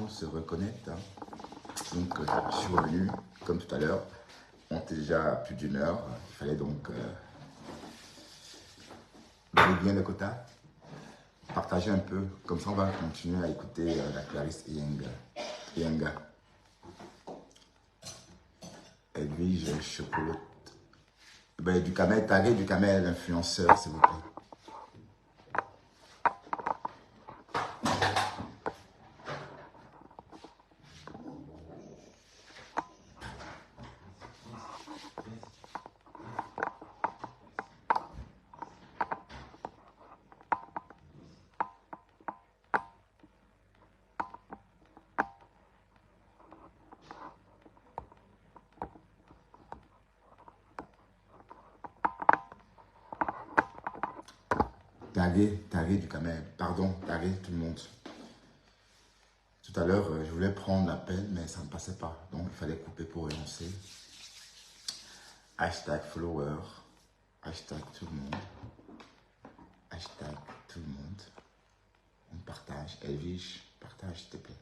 gens se reconnectent. Hein. Donc, je suis revenu, comme tout à l'heure. On était déjà à plus d'1 heure. Il fallait donc donner bien le quota, partager un peu. Comme ça, on va continuer à écouter la Clarisse Iyenga. Edwige Chocolote. Ben, du Kamel, taguez du Kamel, l'influenceur, s'il vous plaît. Taguez du Kamel. Pardon, taguez tout le monde. Tout à l'heure, je voulais prendre l'appel, mais ça ne passait pas. Donc, il fallait couper pour relancer. Hashtag follower. Hashtag tout le monde. Hashtag tout le monde. On partage. Elvish, partage, s'il te plaît.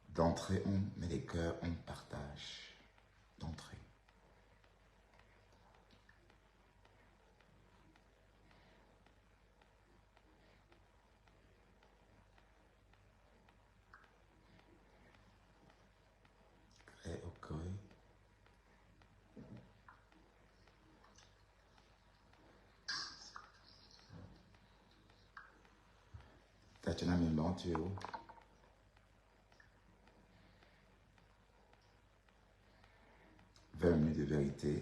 D'entrée, on met les cœurs, on partage. D'entrée. Et ok. Tatiana Mimban, tu es où? « 20 minutes de vérité.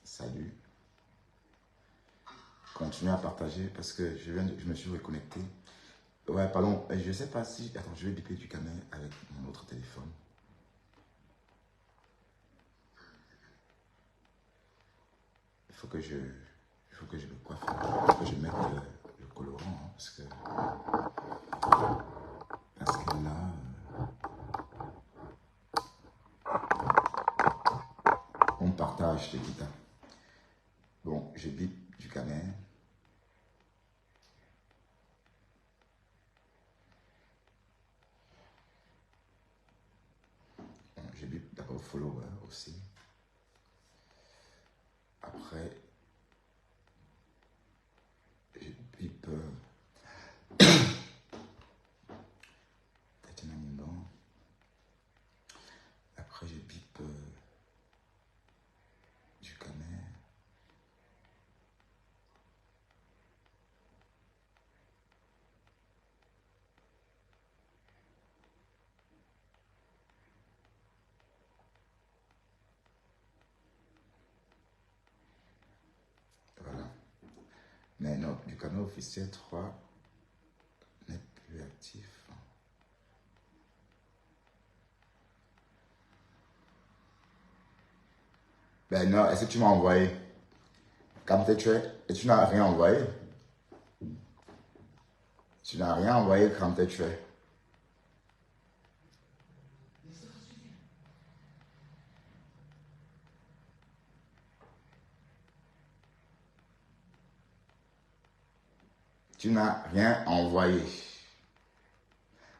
Salut. Continuez à partager parce que je me suis reconnecté. Ouais, pardon, je ne sais pas si... Attends, je vais biper du Kamel avec mon autre téléphone. Il faut que je me coiffe. Il faut que je mette le colorant. Hein, parce que là... on partage, je te dis. Bon, je bip du Kamel. Je bip d'abord follower aussi. Après, je bip Tatiana Mimban. Après, je bip du Kamel. Voilà. Mais non, du canal officiel 3 n'est plus actif. Ben non, est-ce que tu m'as envoyé? Quand tu es, et tu n'as rien envoyé? Tu n'as rien envoyé quand tu es. Tu n'as rien envoyé.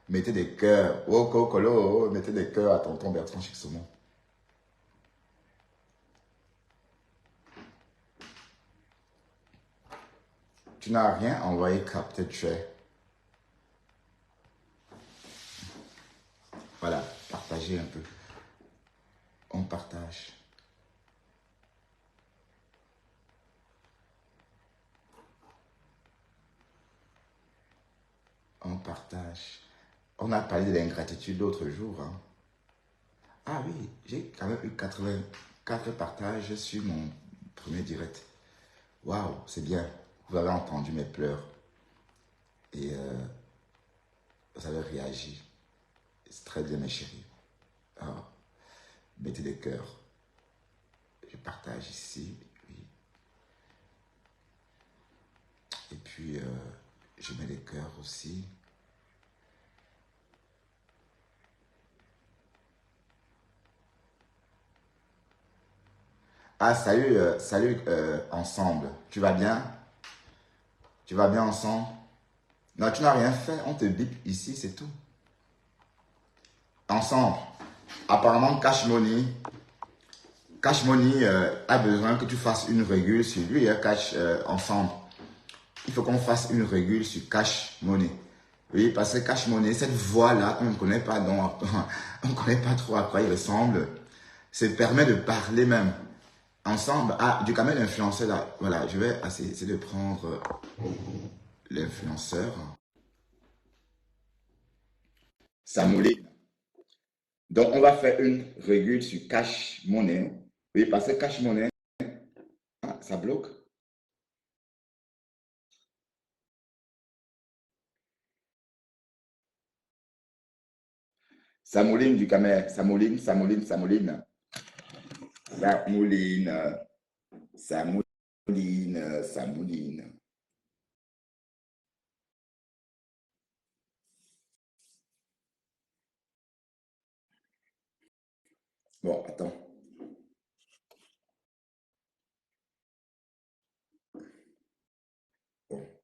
Mettez des cœurs. Oh, Kokolo, mettez des cœurs à tonton Bertrand Chixomon. Tu n'as rien envoyé quand tu es. Voilà, partagez un peu. On partage. On partage. On a parlé de l'ingratitude l'autre jour. Hein. Ah oui, j'ai quand même eu 84 partages sur mon premier direct. Waouh, c'est bien. Vous avez entendu mes pleurs. Et vous avez réagi. C'est très bien, mes chéris. Alors, mettez des cœurs. Je partage ici. Oui. Et puis, je mets des cœurs aussi. Ah, salut, salut ensemble. Tu vas bien? Tu vas bien ensemble? Non, tu n'as rien fait. On te bip ici, c'est tout. ensemble. Apparemment, Cash Money a besoin que tu fasses une régule sur lui, hein, ensemble. Il faut qu'on fasse une régule sur Cash Money. Oui, parce que Cash Money, cette voix-là, on ne connaît pas, donc on ne connaît pas trop à quoi il ressemble. Ça permet de parler même ensemble. Ah, du camel influenceur là. Voilà, je vais essayer de prendre l'influenceur. Samouline. Donc, on va faire une régule sur Cash Money. Oui, parce que Cash Money, ah, ça bloque. Samouline du camel. Samouline, Samouline, Samouline. Samouline. Samouline, Samouline. Bon, attends. Bon,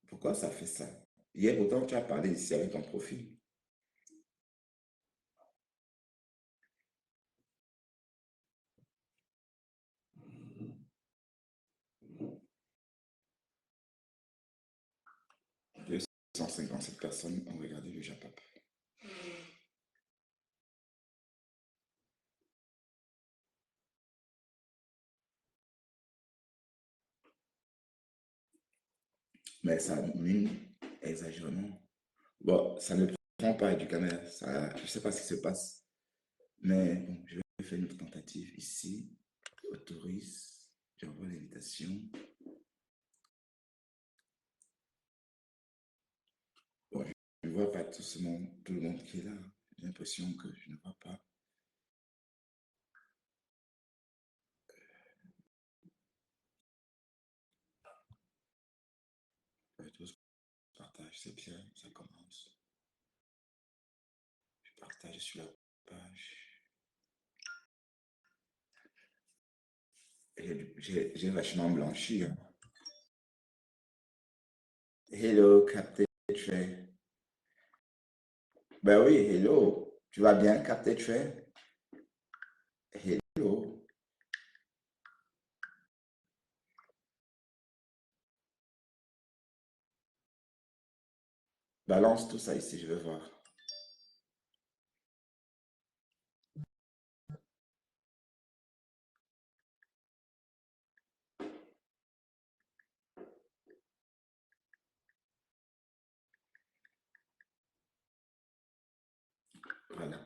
pourquoi ça fait ça? Hier, autant tu as parlé ici avec ton profil. 257 personnes ont regardé le Japap. Mais ça mine exagérément. Bon, ça ne prend pas du caméra. Ça, je ne sais pas ce qui se passe. Mais bon, je vais faire une autre tentative ici. Autorise. J'envoie l'invitation. Bon, je ne vois pas tout le monde qui est là. J'ai l'impression que je ne vois pas. Tous partage, c'est bien, ça commence. Je partage sur la page. J'ai vachement blanchi. Hein. Hello, Captain Trey. Ben oui, hello. Tu vas bien, Captain Trey? Hello. Balance tout ça ici, je vais voir. Voilà.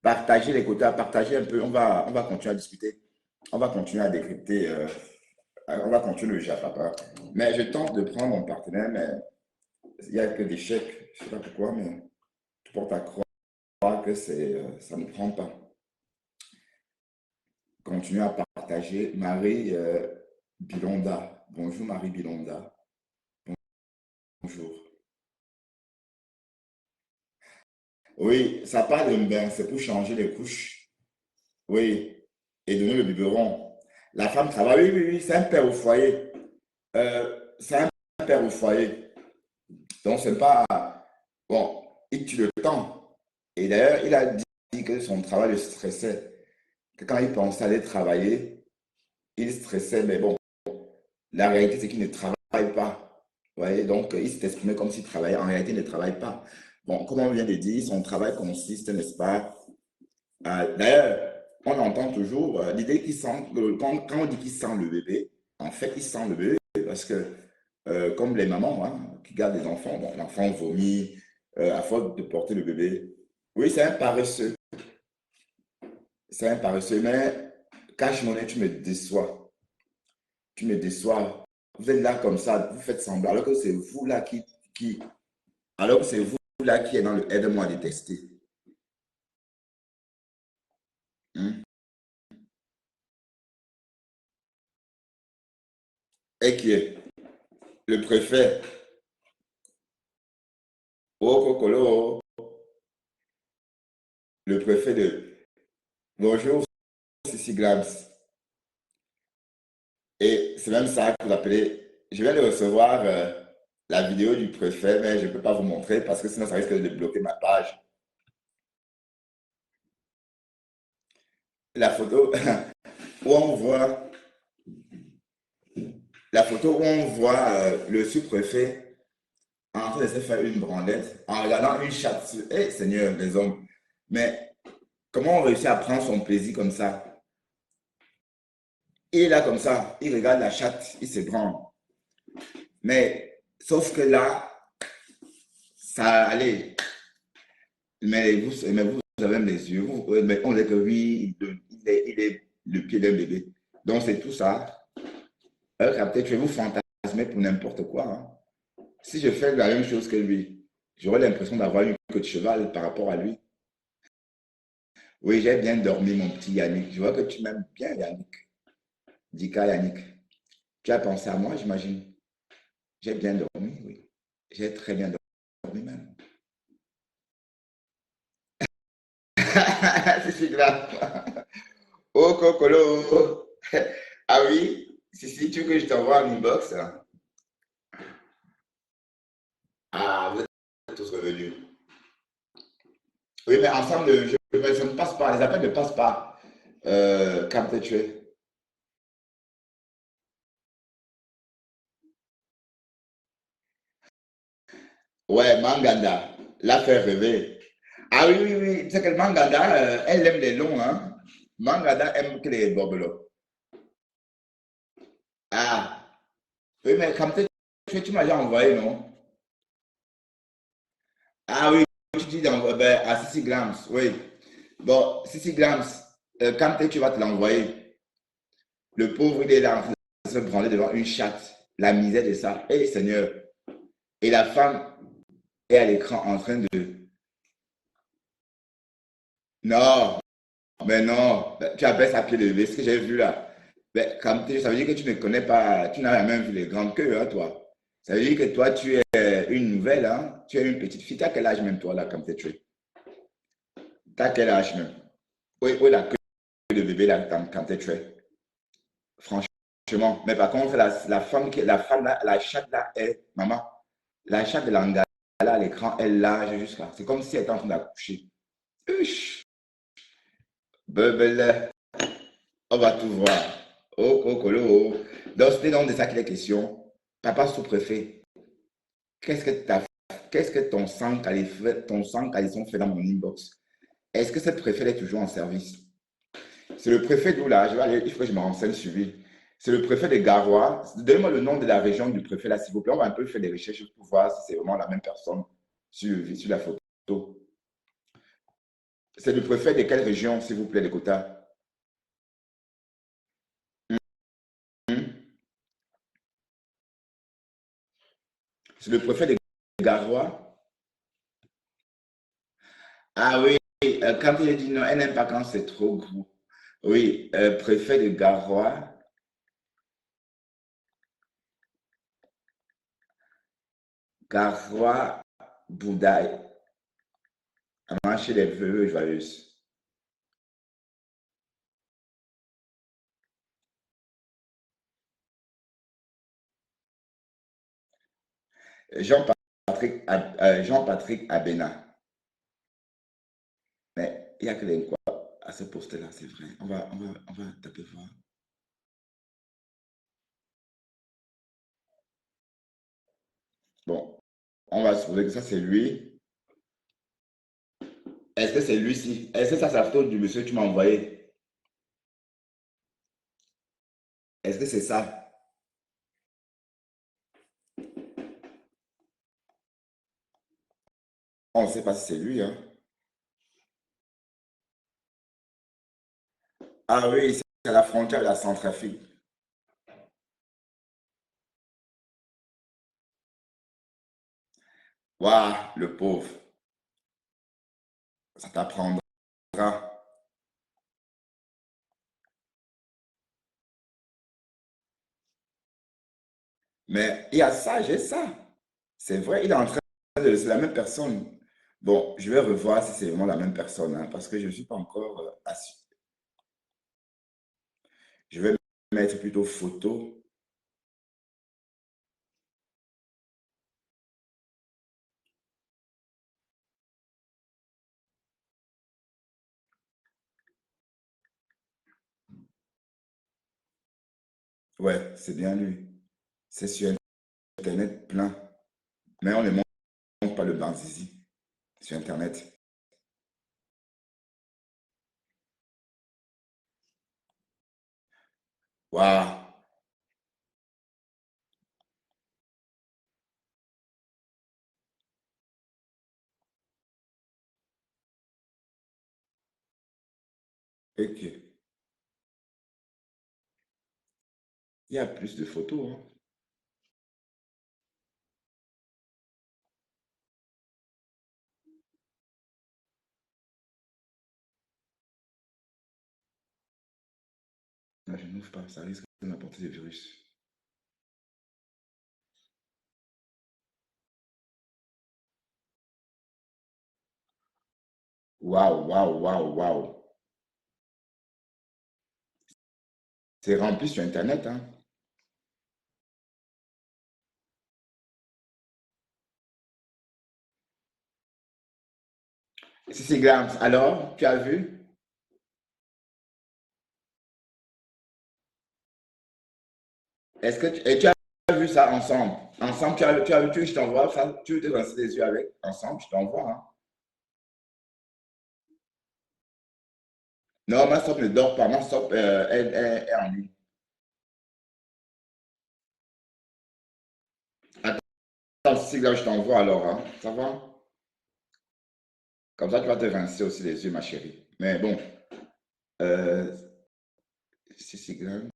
Partagez les quotas, partagez un peu. On va continuer à discuter. On va continuer à décrypter. On va continuer le Japapa. Mais je tente de prendre mon partenaire, mais il n'y a que des chèques. Je ne sais pas pourquoi, mais tu portes à croire que ça ne prend pas. Continuez à partager. Marie Bilonda. Bonjour Marie Bilonda. Bonjour. Oui, ça parle d'un bain, c'est pour changer les couches. Oui, et donner le biberon. La femme travaille, oui, oui, oui, c'est un père au foyer. C'est un père au foyer. Donc, c'est pas. Bon, il tue le temps. Et d'ailleurs, il a dit que son travail le stressait. Que quand il pensait aller travailler, il stressait. Mais bon, la réalité, c'est qu'il ne travaille pas. Vous voyez, donc, il s'est exprimé comme s'il travaillait. En réalité, il ne travaille pas. Bon, comme on vient de dire, son travail consiste, n'est-ce pas? D'ailleurs, on entend toujours l'idée qu'il sent, quand on dit qu'il sent le bébé, en fait, il sent le bébé parce que, comme les mamans hein, qui gardent des enfants, bon, l'enfant vomit à force de porter le bébé. Oui, c'est un paresseux. C'est un paresseux, mais cache monnaie, tu me déçois. Tu me déçois. Vous êtes là comme ça, vous faites semblant, alors que c'est vous là alors que c'est vous là qui est dans le aide-moi à détester. Hein. Et qui est le préfet. Oh, Cocolo, le préfet de Bonjour, Sissi Glams. Et c'est même ça que vous appelez. Je viens de recevoir la vidéo du préfet, mais je ne peux pas vous montrer parce que sinon ça risque de bloquer ma page. la photo où on voit, la photo où on voit le sous-préfet en train de se faire une branlette en regardant une chatte. Eh, Seigneur, les hommes. Mais comment on réussit à prendre son plaisir comme ça? Il est là comme ça, il regarde la chatte, il se branle. Mais sauf que là, ça allait. Mais vous avez les yeux. Mais on dit que oui, il est le pied d'un bébé. Donc c'est tout ça. Peut-être je vais vous fantasmer pour n'importe quoi, hein. Si je fais la même chose que lui, j'aurais l'impression d'avoir une queue de cheval par rapport à lui. Oui, j'ai bien dormi, mon petit Yannick. Je vois que tu m'aimes bien, Yannick. Dika Yannick. Tu as pensé à moi, j'imagine. J'ai bien dormi, oui. J'ai très bien dormi même. C'est grave. Oh, Cocolo. Ah oui, si tu veux que je t'envoie un inbox, hein. Ah, vous êtes tous revenus. Oui, mais ensemble, je ne passe pas. Les appels ne passent pas. Quand tu es. Ouais, Manganda. L'a fait rêver. Ah oui, oui, oui. Tu sais que Manganda, elle aime les longs, hein. Manganda aime que les borbelots. Ah, oui, mais quand tu m'as déjà envoyé, non? Ah oui, tu dis ben, à Sissi Glams, oui. Bon, Sissi Glams, quand tu vas te l'envoyer, le pauvre, il est là en train de se branler devant une chatte. La misère de ça. Eh Seigneur. Et la femme est à l'écran en train de... Non, mais non. Ben, tu appelles ça pied levé, ce que j'ai vu là. Ben, ça veut dire que tu ne connais pas, tu n'as même vu les grandes queues, hein, toi. Ça veut dire que toi, tu es une nouvelle, hein. Tu es une petite fille. T'as quel âge même, toi, là, comme tu es? T'as quel âge même? Oui, oui, la queue de bébé, là, quand tu es. Franchement. Mais par contre, la femme là, la chatte là est, maman, la chatte de l'angala à l'écran, elle lâche jusqu'à. C'est comme si elle était en train d'accoucher. Uch, bebele, on va tout voir. Oh, oh, colo, oh. Donc, c'était donc de ça qu'il est question. Papa sous-préfet, qu'est-ce que t'as, qu'est-ce que ton sang calisson fait dans mon inbox? Est-ce que cette préfet est toujours en service? C'est le préfet d'où là? Je vais aller, il faut que je me renseigne sur lui. C'est le préfet de Garoua. Donnez-moi le nom de la région du préfet là, s'il vous plaît. On va un peu faire des recherches pour voir si c'est vraiment la même personne sur la photo. C'est le préfet de quelle région, s'il vous plaît, de Kota? Hmm. C'est le préfet de Garoua. Ah oui, quand il a dit non, elle n'aime pas quand c'est trop gros. Oui, préfet de Garoua. Garoua Boudaï. À marcher les vœux joyeuses. Jean-Patrick Jean-Patrick Abena. Mais il n'y a que les quoi à ce poste-là, c'est vrai. On va taper voir. Bon, on va supposer que ça, c'est lui. Est-ce que c'est lui-ci? Est-ce que ça, c'est la photo du monsieur que tu m'as envoyé? Est-ce que c'est ça? On ne sait pas si c'est lui, hein. Ah oui, c'est à la frontière de la Centrafrique. Waouh, le pauvre. Ça t'apprendra. Mais il y a ça, j'ai ça. C'est vrai, il est en train de... C'est la même personne. Bon, je vais revoir si c'est vraiment la même personne, hein, parce que je ne suis pas encore assis. Je vais mettre plutôt photo. Ouais, c'est bien lui. C'est sur Internet plein. Mais on ne montre pas le Banzizi sur Internet. Waouh! Ok. Il y a plus de photos, hein. Là, je n'ouvre pas, ça risque de m'apporter des virus. Waouh, waouh, waouh, waouh. C'est rempli sur Internet, hein. Si c'est grave, alors, tu as vu? Est-ce que et tu as vu ça ensemble? Ensemble, tu as vu, je t'envoie ça, tu te rincer les yeux avec, ensemble, je t'envoie, hein. Non, ma soeur ne dort pas, ma soeur, elle est en ligne. Attends, si c'est grave, je t'envoie alors, hein. Ça va? Comme ça, tu vas te rincer aussi les yeux, ma chérie. Mais bon, euh, si c'est grave,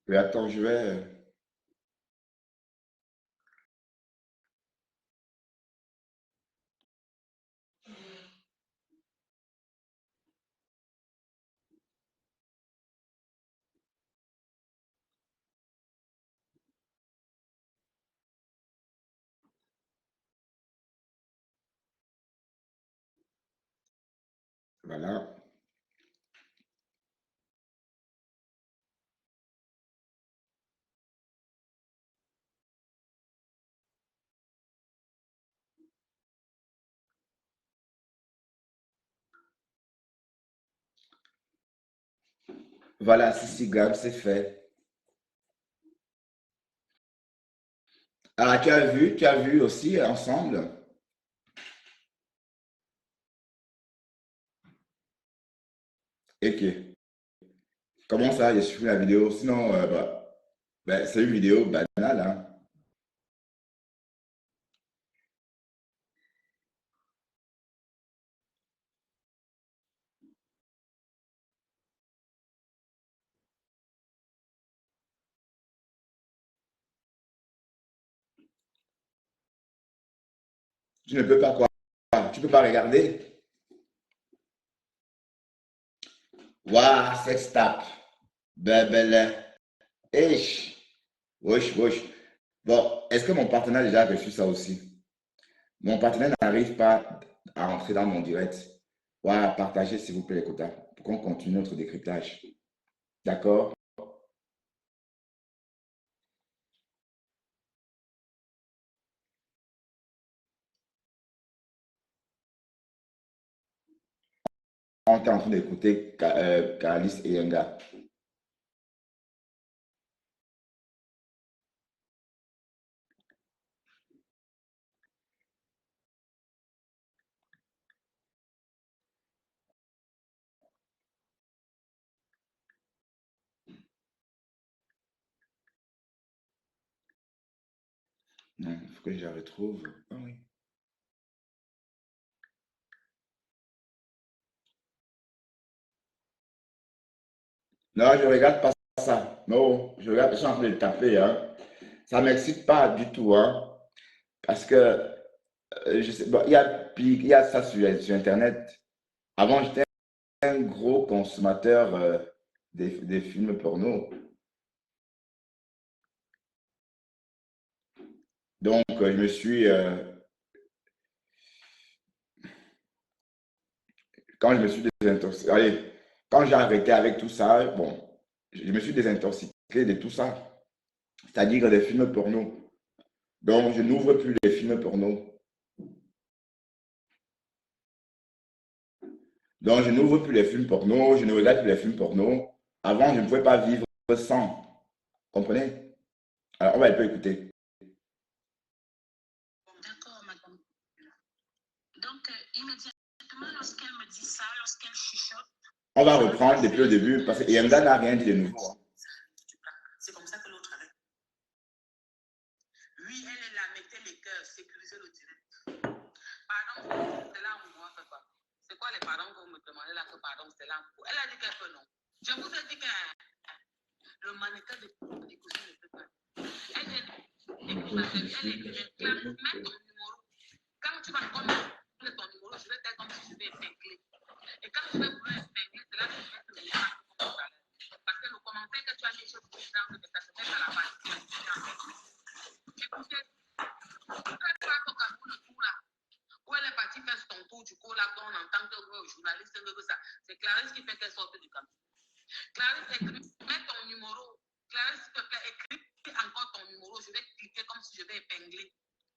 oui, attends, je vais. Voilà. Voilà, si c'est grave, c'est fait. Ah, tu as vu aussi ensemble? Et que, comment ça, j'ai suivi la vidéo? Sinon, c'est une vidéo banale, hein. Tu ne peux pas quoi? Tu peux pas regarder? Waouh, sextape. Bebele. Esh. Wesh, wesh. Bon, est-ce que mon partenaire a déjà reçu ça aussi? Mon partenaire n'arrive pas à rentrer dans mon direct. Voilà, partagez s'il vous plaît les quotas pour qu'on continue notre décryptage. D'accord? On est en train d'écouter Calis et Yenga. Non, il faut que je la retrouve. Ah oui. Non, je regarde pas ça. Non, je regarde, je suis en train de taper, hein. Ça ne m'excite pas du tout, hein. Parce que, je sais, bon, il y a ça sur Internet. Avant, j'étais un gros consommateur des films porno. Donc, je me suis, quand je me suis désintoxiqué, allez, quand j'ai arrêté avec tout ça, bon, je me suis désintoxiqué de tout ça, c'est-à-dire des films porno. Donc, je n'ouvre plus les films porno. Donc, je n'ouvre plus les films porno, je ne regarde plus les films porno. Avant, je ne pouvais pas vivre sans. Comprenez? Alors, on va un peu écouter. D'accord, madame. Donc, immédiatement, lorsqu'elle me dit ça, lorsqu'elle chuchote, on va reprendre depuis le début parce que Yanda n'a rien dit de nouveau. c'est comme ça que l'autre avait. Oui, elle est là, mettez les cœurs, sécurisez le direct. Pardon, c'est là où moi, c'est quoi? C'est quoi les pardons que vous me demandez là que pardon, c'est là où? Elle a dit qu'elle peut non. Je vous ai dit que le mannequin de coucher ne peut pas. Elle est mets ton numéro. Quand tu vas connaître ton numéro, je vais faire comme si je vais épingler. Et quand je vais vouloir épingler, c'est là que je vais te le faire comme ça. Parce que le commentaire que tu as mis, je vous dis que ça se met à la base. Écoutez, tu as pas ton Cameroun le tour là. Où elle est partie faire son tour du coup là, on entend que le journaliste veut ça. C'est Clarisse qui fait qu'elle sorte du Cameroun. Clarisse, écris, mets ton numéro. Clarisse, s'il te plaît, écris encore ton numéro. Je vais cliquer comme si je vais épingler.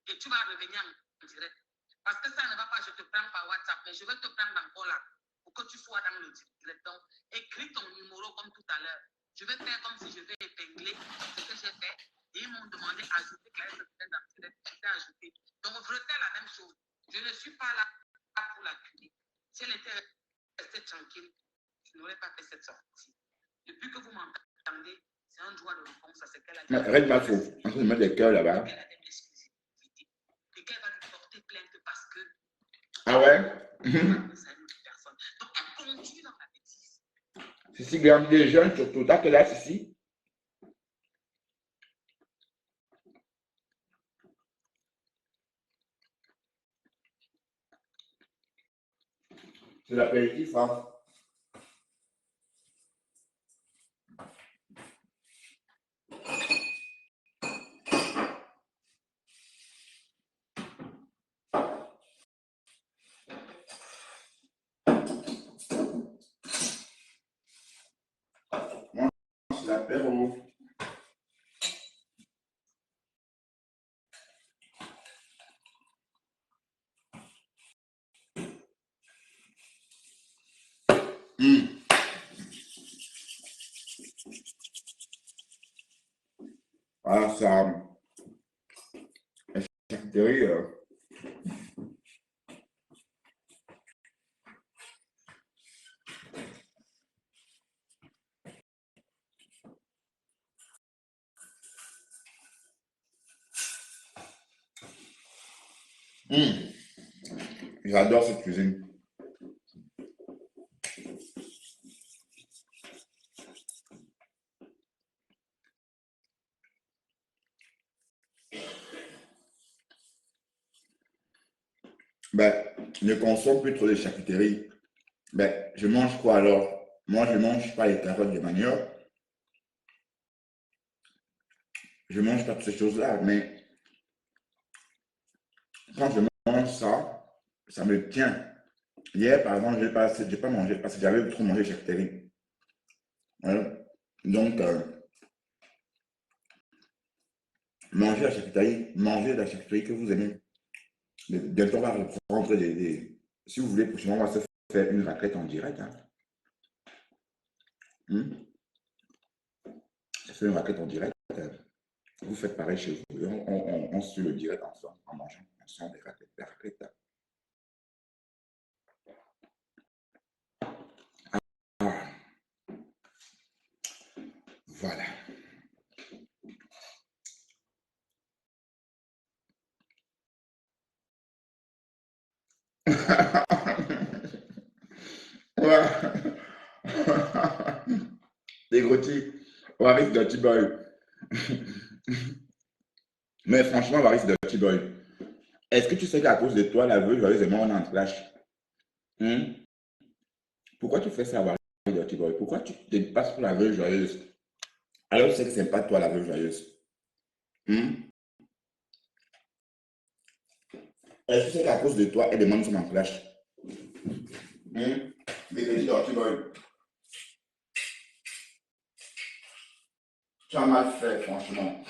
Et tu vas revenir en direct. Parce que ça ne va pas, je te prends par WhatsApp, mais je vais te prendre encore là pour que tu sois dans le direct. Donc, écris ton numéro comme tout à l'heure. Je vais faire comme si je vais épingler ce que j'ai fait. Et ils m'ont demandé d'ajouter Clarisse dans le direct. J'ai ajouté. Donc, je refais la même chose. Je ne suis pas là pour la culer. Si elle était restée tranquille, je n'aurais pas fait cette sortie. Depuis que vous m'entendez, c'est un droit de réponse à ce qu'elle a dit. Arrête ma faute. En train de mettre des cœurs là-bas. Et qu'elle va lui porter plainte parce que. Ah ouais? Donc elle continue dans la bêtise. Ceci gagne des jeunes, surtout. T'as quel âge ici? C'est l'apéritif, hein? Moi, c'est l'apéro. Ah, ça. La charcuterie. J'adore cette cuisine. Ben, je ne consomme plus trop de charcuterie. Ben, je mange quoi alors? Moi, je ne mange pas les carottes de manioc. Je ne mange pas toutes ces choses-là. Mais quand je mange ça, ça me tient. Hier, par exemple, je n'ai pas mangé parce que j'avais trop mangé de charcuterie. Voilà. Donc, mangez la charcuterie que vous aimez. Bientôt, on va reprendre si vous voulez, prochainement, on va se faire une raclette en direct. Hein. Je fais une raclette en direct. Vous faites pareil chez vous. Et on suit le direct ensemble, en mangeant ensemble des raclettes. La raclette. Ah, voilà. Des grottis. Waris Dirty Boy. Mais franchement, Waris Dirty Boy. Est-ce que tu sais qu'à cause de toi, la veuve joyeuse et moi, on est en clash? Pourquoi tu fais ça, Wari Dirty Boy? Pourquoi tu te passes pour la veuve joyeuse? Alors, tu sais que c'est pas toi la veuve joyeuse. Hmm? Est-ce que c'est qu'à cause de toi, et des gens sont en clash? Hmm? Dirty Boy, tu as mal fait, franchement.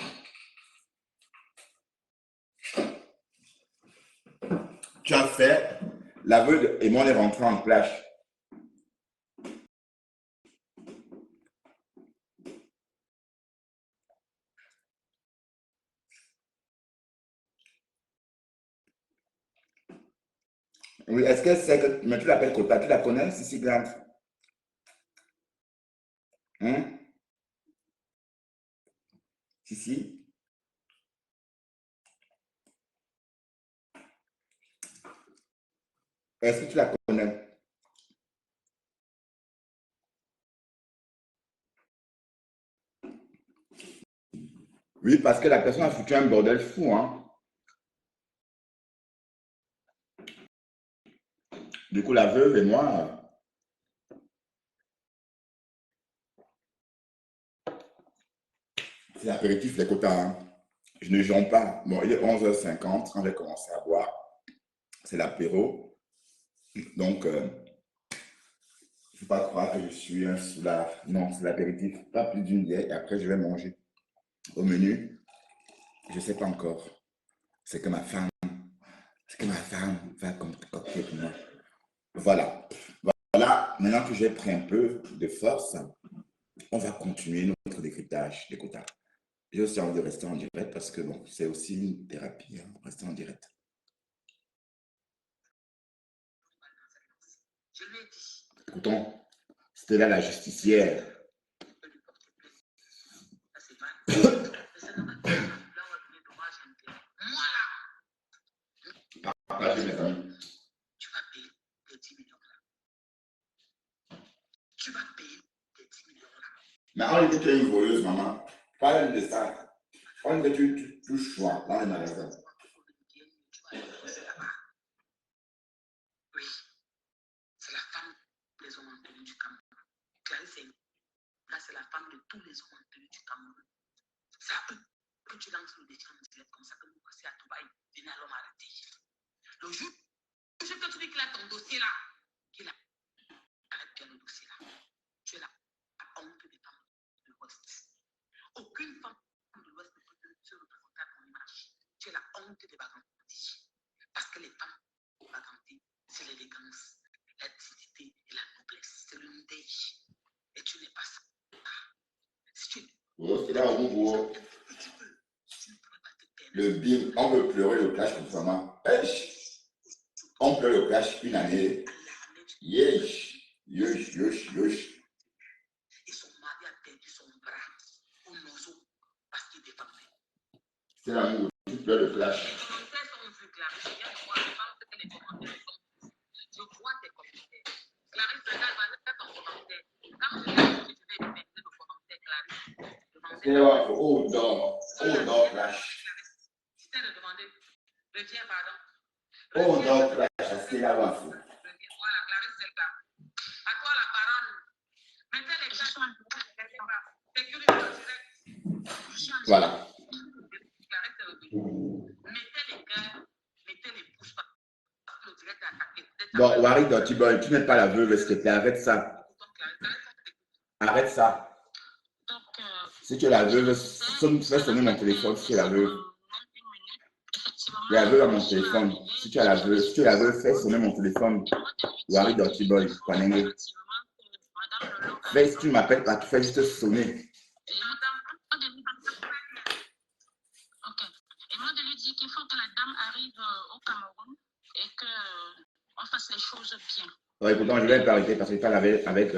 Tu as fait, la veuve et moi, on est rentrés en clash. Oui, est-ce qu'elle sait que. Mais tu l'appelles Kota, tu la connais, Sissi Grant? Hein? Sissi? Est-ce que tu la connais? Oui, parce que la personne a foutu un bordel fou, hein. Du coup, la veuve et moi, c'est l'apéritif, les quotas, hein. Je ne gêne pas. Bon, il est 11h50 quand j'ai commencé à boire. C'est l'apéro. Donc, il ne faut pas croire que je suis un soulard. Non, c'est l'apéritif. Pas plus d'une bière et après, je vais manger. Au menu, je ne sais pas encore. C'est que ma femme, c'est que ma femme va concocter pour moi. Voilà. Voilà. Maintenant que j'ai pris un peu de force, on va continuer notre décryptage des quotas. J'ai aussi envie de rester en direct parce que bon, c'est aussi une thérapie, hein, rester en direct. Je lui ai dit. Écoutons, c'était là la justicière. Partagez mes amis. Tu vas payer les 10 millions là. Tu vas payer les 10 millions là. Mais on dit que tu es une voleuse, maman. Parle de ça. On dit que tu touches toi dans les magasins. Oui, c'est la femme des hommes en tenue du Cameroun. Clarisse, là, c'est la femme de tous les hommes en tenue du Cameroun. C'est à eux que tu lances le défi en direct comme ça que vous passez à Dubaï. Venez à l'homme arrêté. Le jour que tu dis qu'il a ton dossier là, qu'il arrête bien le dossier là. Tu es la honte des femmes de l'Ouest. Aucune femme de l'Ouest ne peut se représenter à ton image. Tu es la honte des Baganti. Parce que les femmes Baganti, c'est l'élégance, la dignité et la noblesse. C'est le ndej. Et tu n'es pas ça. Si tu Oh, c'est là où vous. Le bim, on veut pleurer le clash comme ça, maman. On pleure le clash une année. Yesh, yesh, yesh, yesh. Et son mari a perdu son bras au nozo parce qu'il défendait. C'est l'amour, tu pleures le clash. Les commentaires sont vus, Clarisse. Je viens de voir, je pense que les commentaires sont vus. Je vois tes commentaires. Clarisse, regarde, va ton commentaire. Quand je viens ici, je vais émettre le commentaire, Clarisse. C'est là, oh non, clash. Je t'ai demandé, reviens, pardon. Oh non, clash, c'est là, Wafo. Voilà, Clarisse, c'est le cas. À toi la parole. Mettez les gens en sécurité en direct. Voilà. Mettez les cœurs, mettez les pouces. Parce que le direct est attaqué. Bon, Wari Dirty Boy, tu n'es pas la veuve, s'il te plaît, arrête ça. Arrête ça. Si tu es la veuve, fais sonner mon téléphone si tu es la veuve. Il y a la veuve à mon téléphone. Si tu es la veuve, fais sonner mon téléphone. Wari Dirty Boy, Kwanenge. Fais, si tu ne m'appelles pas, tu fais juste sonner. Ok. Et moi de lui dire qu'il faut que la dame arrive au Cameroun et qu'on fasse les choses bien. Ouais, pourtant, je vais pas arrêter parce que je parle avec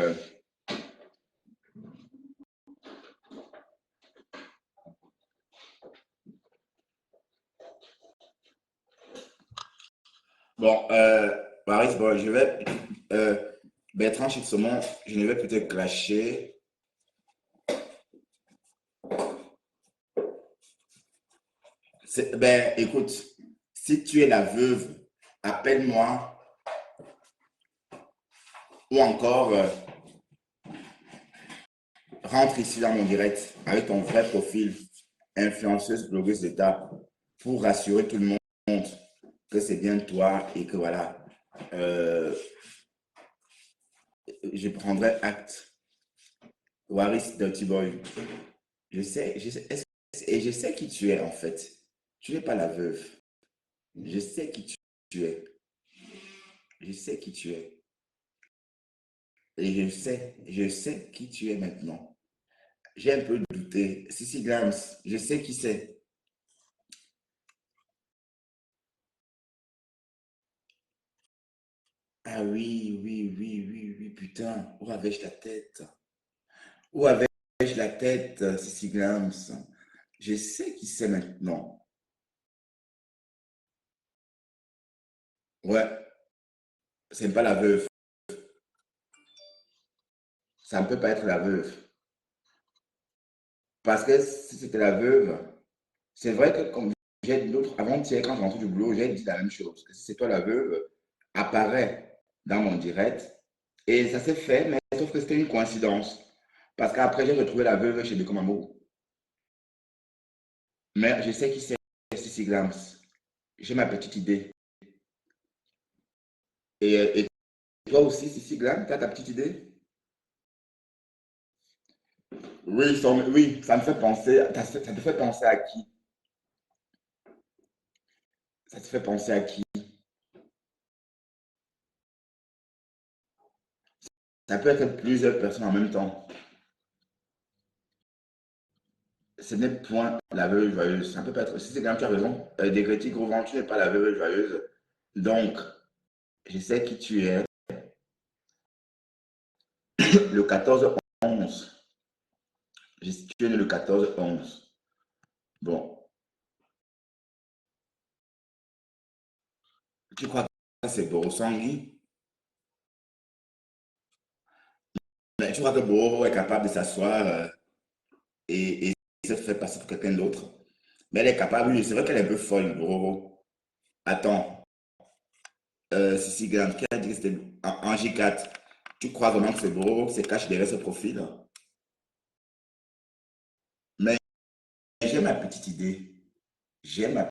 Bon, Paris, bon, je vais. Bertrand Chixomon, je ne vais plus te clasher. Ben, écoute, si tu es la veuve, appelle-moi. Ou encore, rentre ici dans mon direct avec ton vrai profil, influenceuse, blogueuse d'État, pour rassurer tout le monde que c'est bien toi et que voilà, euh, je prendrai acte. Waris Dirty Boy, et je sais qui tu es en fait. Tu n'es pas la veuve. Je sais qui tu es. Je sais qui tu es. Et je sais qui tu es maintenant. J'ai un peu douté. Sissi Grams, je sais qui c'est. Ah oui, oui, oui, oui, oui, putain. Où avais-je la tête? Où avais-je la tête, Sissi Grams? Je sais qui c'est maintenant. Ouais, c'est pas la veuve. Ça ne peut pas être la veuve. Parce que si c'était la veuve, c'est vrai que comme j'ai dit l'autre, avant-hier, quand je rentrais du boulot, j'ai dit la même chose. Que si c'est toi la veuve, apparaît dans mon direct. Et ça s'est fait, mais sauf que c'était une coïncidence. Parce qu'après, j'ai retrouvé la veuve chez Bekomambo. Mais je sais qui c'est, Sissi Grams. J'ai ma petite idée. Et toi aussi, Sissi Grams, tu as ta petite idée? Oui, oui, ça me fait penser. Ça te fait penser à qui? Ça te fait penser à qui? Ça peut être plusieurs personnes en même temps. Ce n'est point la veuve joyeuse. Ça peut pas être. Si c'est quand même, tu as raison. Degreti Gros Ventre, tu n'es pas la veuve joyeuse. Donc, je sais qui tu es. Le 14-11. Tu es né le 14-11. Bon, tu crois que c'est Borosangui? Mais tu crois que Boro est capable de s'asseoir et se faire passer pour quelqu'un d'autre? Mais elle est capable, oui, c'est vrai qu'elle est un peu folle, Boro. Attends, Sissi Grande, qui a dit que c'était en J4? Tu crois vraiment que c'est Boro qui se cache derrière ce profil? Mais j'ai ma petite idée. J'ai ma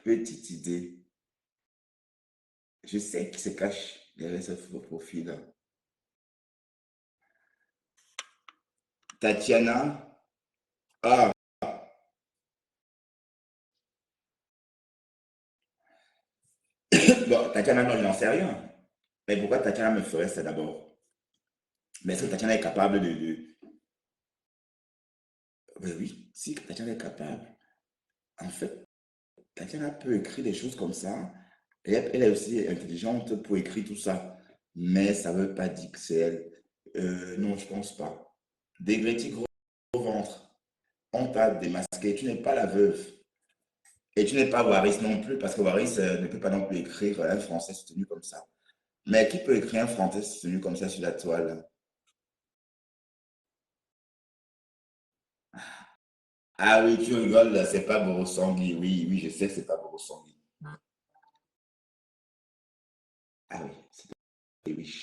petite idée. Je sais qui se cache derrière ce faux profil. Tatiana. Ah, bon, Tatiana, non, je n'en sais rien. Mais pourquoi Tatiana me ferait ça d'abord? Mais est-ce que Tatiana est capable oui, oui, si Tatiana est capable. En fait, Tatiana peut écrire des choses comme ça. Et elle est aussi intelligente pour écrire tout ça. Mais ça ne veut pas dire que c'est elle. Non, je pense pas. Degreti gros ventre. On t'a démasqué. Tu n'es pas la veuve. Et tu n'es pas Waris non plus, parce que Waris ne peut pas non plus écrire un français soutenu comme ça. Mais qui peut écrire un français soutenu comme ça sur la toile? Ah oui, tu rigoles, c'est pas Borosangui. Oui, oui, je sais que c'est pas Borosangui. Ah oui, oui.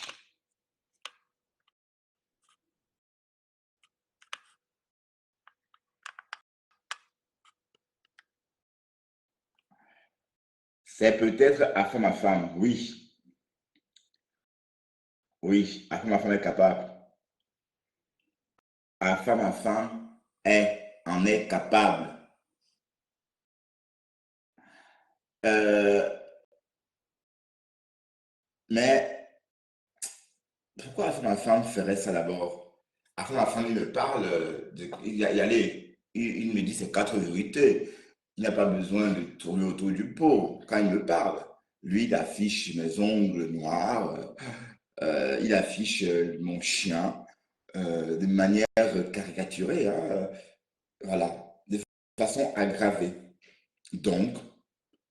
C'est peut-être Afin ma femme. Oui, oui, Afin ma femme est capable. Afin ma femme en est capable. Euh, mais pourquoi Afin ma femme ferait ça d'abord? Afin ma femme, il me parle, il me dit ses quatre vérités. Il n'a pas besoin de tourner autour du pot quand il me parle. Lui, il affiche mes ongles noirs, il affiche mon chien de manière caricaturée, hein, voilà, de façon aggravée. Donc,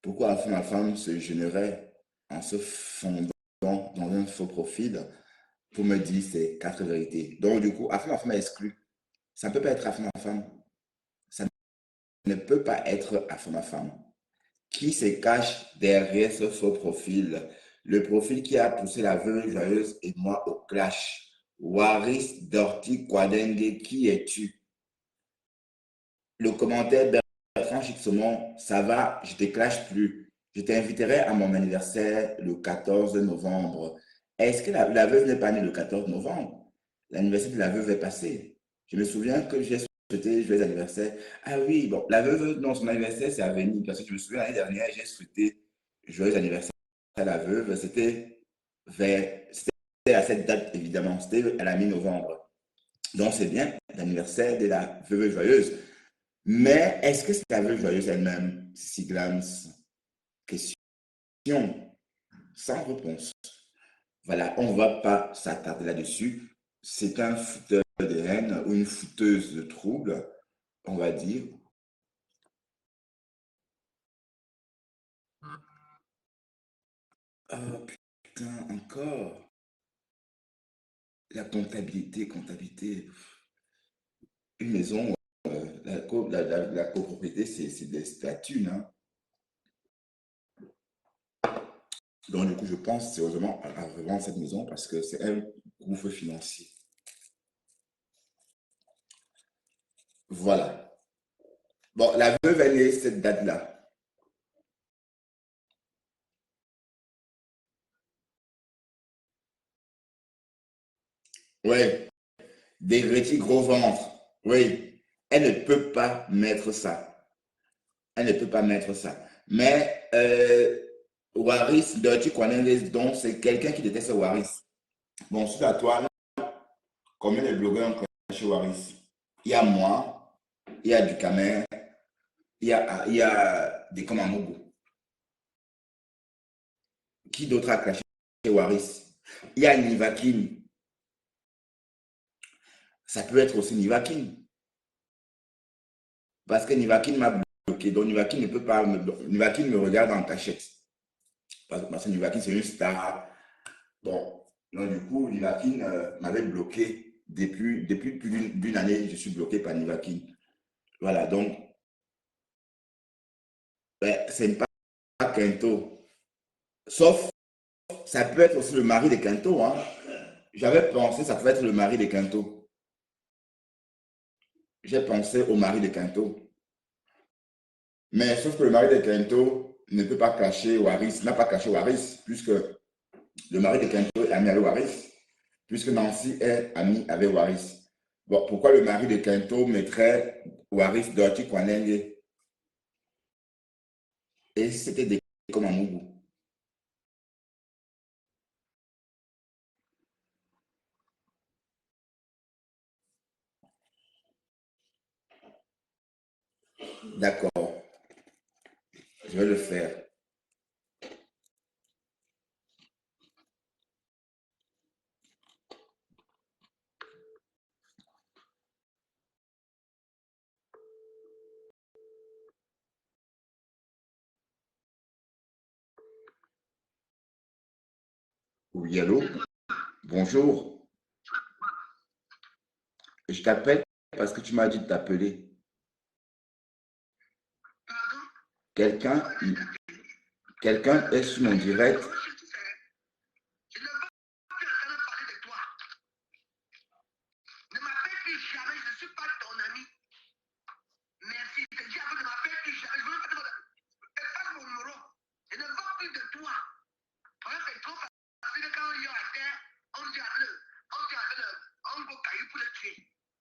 pourquoi ma femme se gênerait en se fondant dans un faux profil pour me dire ces quatre vérités? Donc, du coup, ma femme est exclue. Ça ne peut pas être ma femme. Ça ne peut pas être ma femme. Qui se cache derrière ce faux profil? Le profil qui a poussé la veuve joyeuse et moi au clash. Waris Dorty Kwadenge, qui es-tu? Le commentaire Bertrand Chixomon, ça va, je ne te clash plus. Je t'inviterai à mon anniversaire le 14 novembre. Est-ce que la veuve n'est pas née le 14 novembre? L'anniversaire de la veuve est passé. Je me souviens que j'ai souhaité joyeux anniversaire. Ah oui, bon, la veuve, non, son anniversaire, c'est à venir. Parce que je me souviens l'année dernière, j'ai souhaité joyeux anniversaire à la veuve. C'était à cette date, évidemment. C'était à la mi-novembre. Donc, c'est bien l'anniversaire de la veuve joyeuse. Mais est-ce que c'est la veuve joyeuse elle-même, Sissi Glams? Question sans réponse. Voilà, on ne va pas s'attarder là-dessus. C'est un fouteur de haine ou une fouteuse de trouble, on va dire. Oh putain, encore. La comptabilité. Une maison, la copropriété, c'est des statuts, hein. Donc, du coup, je pense sérieusement à revendre cette maison parce que c'est un gouffre financier. Voilà. Bon, la veuve, elle est cette date-là. Oui, des rôtis gros ventre. Oui, elle ne peut pas mettre ça. Elle ne peut pas mettre ça. Mais Waris, Dirty Cornelius, donc c'est quelqu'un qui déteste Waris. Bon, sur la toile, combien de blogueurs ont chez Waris? Il y a moi, il y a du Camer, il y a des Komamougou. Qui d'autre a clashé chez Waris? Il y a Nivakin. Ça peut être aussi Nivakin. Parce que Nivakin m'a bloqué. Donc Nivakin ne peut pas me bloquer. Nivakin me regarde en cachette. Parce que Nivakin, c'est une star. Bon, donc du coup, Nivakin m'avait bloqué. Depuis plus d'une année, je suis bloqué par Nivakin. Voilà, donc, ben, c'est pas Kento. Sauf, ça peut être aussi le mari de Kento. Hein. J'avais pensé, ça pouvait être le mari de Kento. J'ai pensé au mari de Kento. Mais sauf que le mari de Kento ne peut pas cacher Waris, n'a pas caché Waris, puisque le mari de Kento est ami avec Waris, puisque Nancy est amie avec Waris. Bon, pourquoi le mari de Kento mettrait Waris Dirty Kwanenge? Et c'était des comme un Mougou. D'accord, je vais le faire. Oui, allô? Bonjour. Je t'appelle parce que tu m'as dit de t'appeler. Quelqu'un quelqu'un est sur mon direct.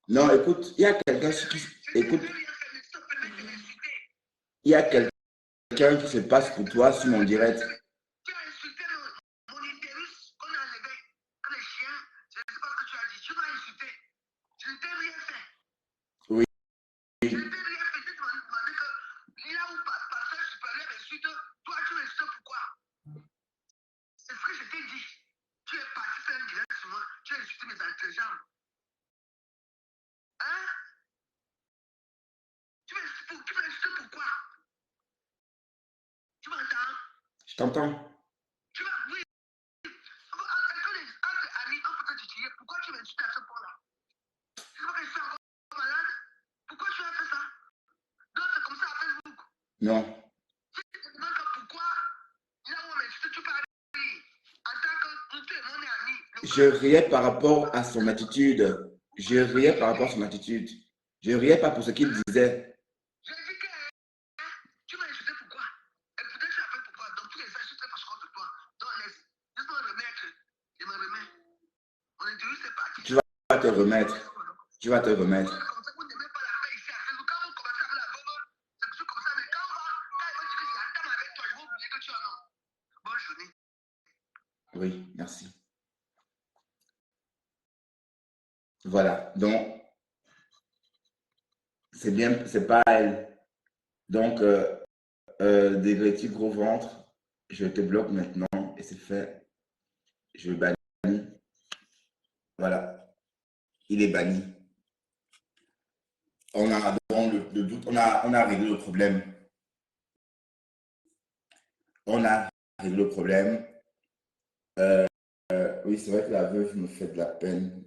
Non, écoute, il y a quelqu'un qui... Écoute, il y a quelqu'un qui se passe pour toi sur mon direct. Oui. Je t'entends. Non. Je riais par rapport à son attitude. Je riais par rapport à son attitude. Je riais pas pour ce qu'il disait. Je dis que tu m'as insulté pourquoi? Et peut-être tu as fait pourquoi? Donc tu les insultes parce contre toi. Donc laisse-moi remettre. Je me remets. On utilise ces parties. Tu vas te remettre. Tu vas te remettre. Comme ça, vous n'aimez pas la paix ici à Facebook. Quand vous commencez à faire la bonne, c'est toujours comme ça. Mais quand il va dire que j'attends avec toi, je vais oublier que tu es un homme. Bonne journée. Oui, merci. Voilà. Donc, c'est bien, c'est pas elle. Donc, dégré gros ventre, je te bloque maintenant et c'est fait. Je le bannis. Voilà. Il est banni. On a donc le doute, on a réglé le problème. On a réglé le problème. Oui, c'est vrai que la veuve me fait de la peine.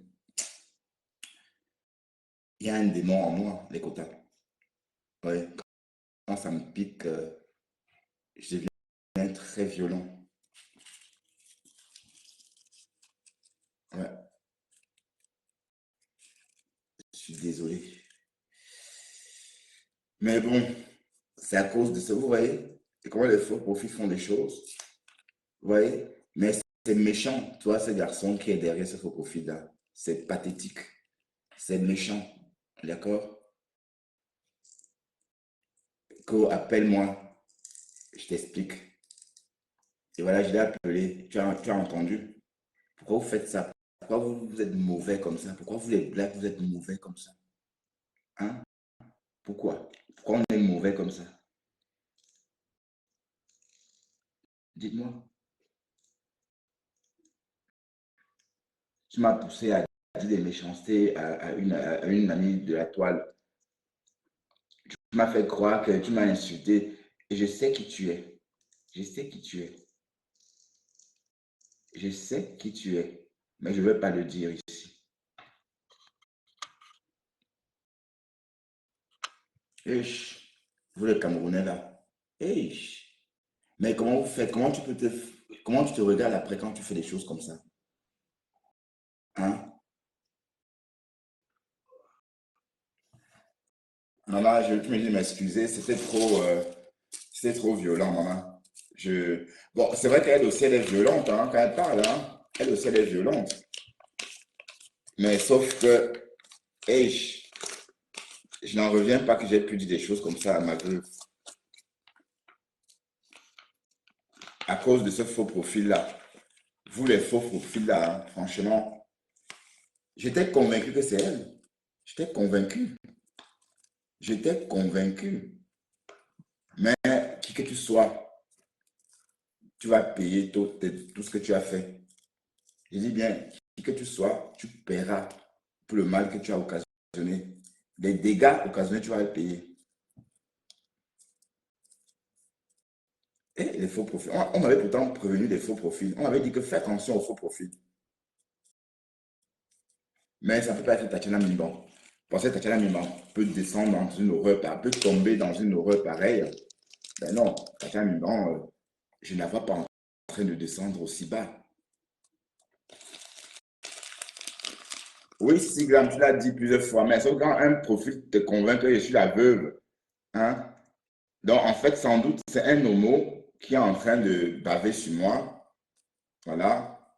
Il y a un démon en moi, les quotas. Oui, quand ça me pique, je deviens très violent. Ouais, je suis désolé. Mais bon, c'est à cause de ça, vous voyez, et comment les faux profits font des choses. Vous voyez, mais c'est méchant, toi, ce garçon qui est derrière ce faux profil-là. C'est pathétique. C'est méchant. D'accord? Appelle-moi, je t'explique. Et voilà, je l'ai appelé. Tu as entendu? Pourquoi vous faites ça? Pourquoi vous êtes mauvais comme ça? Pourquoi vous les blagues, vous êtes mauvais comme ça? Hein? Pourquoi? Pourquoi on est mauvais comme ça? Dites-moi. Tu m'as poussé à dire des méchancetés à une amie de la toile. Tu m'as fait croire que tu m'as insulté. Et je sais qui tu es. Je sais qui tu es. Je sais qui tu es. Mais je ne veux pas le dire ici. Eich, vous les Camerounais là. Eich. Mais comment vous faites? Comment tu te regardes après quand tu fais des choses comme ça? Hein? Maman, tu me dis de m'excuser, c'était trop violent, maman. Bon, c'est vrai qu'elle aussi, elle est violente, hein, quand elle parle, hein. Elle aussi, elle est violente. Mais sauf que, hey, je n'en reviens pas que j'ai pu dire des choses comme ça à ma veuve. À cause de ce faux profil-là. Vous, les faux profils-là, hein, franchement, j'étais convaincu que c'est elle. J'étais convaincu. J'étais convaincu. Mais qui que tu sois, tu vas payer tout ce que tu as fait. Je dis bien, qui que tu sois, tu paieras pour le mal que tu as occasionné. Les dégâts occasionnés, tu vas les payer. Et les faux profils, on m'avait pourtant prévenu des faux profils. On m'avait dit que fais attention aux faux profils. Mais ça ne peut pas être Tatiana Mimban. Parce que Tatiana Mimban peut descendre dans une horreur, peut tomber dans une horreur pareille. Ben non, Tatiana Mimban, je ne la vois pas en train de descendre aussi bas. Oui, si, Graham, tu l'as dit plusieurs fois, mais sauf quand un profil te convainc que je suis la veuve, hein? Donc, en fait, sans doute, c'est un homo qui est en train de baver sur moi, voilà,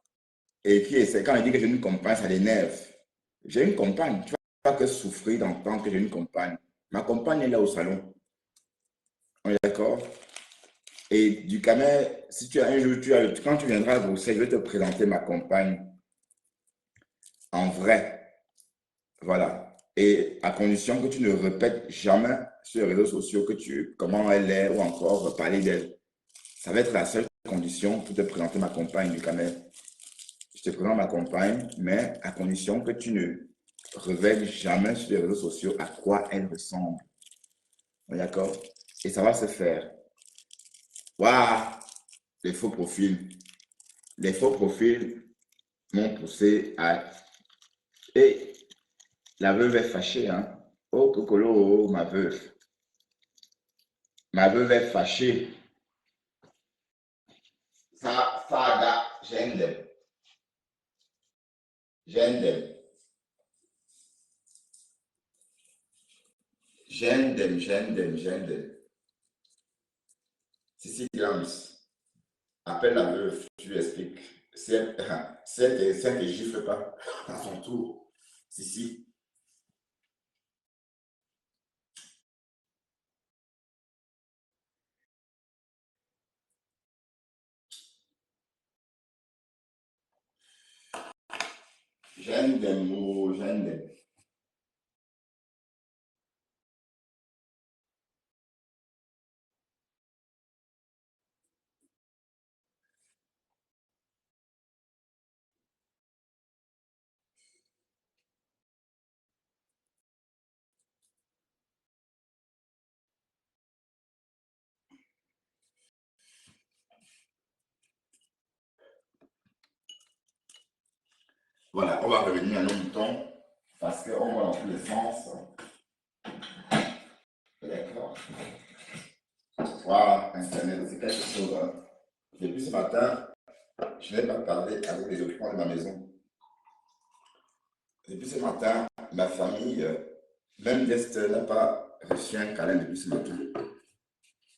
et qui essaie, quand il dit que j'ai une compagne, ça l'énerve. J'ai une compagne, tu vas pas que souffrir d'entendre que j'ai une compagne. Ma compagne est là au salon, on est d'accord? Et du Camer, si tu as un jour, quand tu viendras à Bruxelles, je vais te présenter ma compagne en vrai. Voilà. Et à condition que tu ne répètes jamais sur les réseaux sociaux comment elle est ou encore parler d'elle. Ça va être la seule condition pour te présenter ma compagne du Camer. Je te présente ma compagne, mais à condition que tu ne révèles jamais sur les réseaux sociaux à quoi elle ressemble. D'accord? Et ça va se faire. Waouh! Les faux profils. Les faux profils m'ont poussé à... Et la veuve est fâchée, hein? Oh, Cocolo, oh, ma veuve. Ma veuve est fâchée. Ça, Fada, j'aime J'aime. J'aime. Sissi Glams, appelle la veuve, tu lui expliques. Si elle ne gifle pas à son tour, Sissi. J'aime. Voilà, on va revenir à nos moutons parce qu'on va dans tous les sens. D'accord. Voilà, Internet, c'est quelque chose. Hein. Depuis ce matin, je n'ai pas parlé avec les occupants de ma maison. Depuis ce matin, ma famille, même d'Est, n'a pas reçu un câlin depuis ce matin.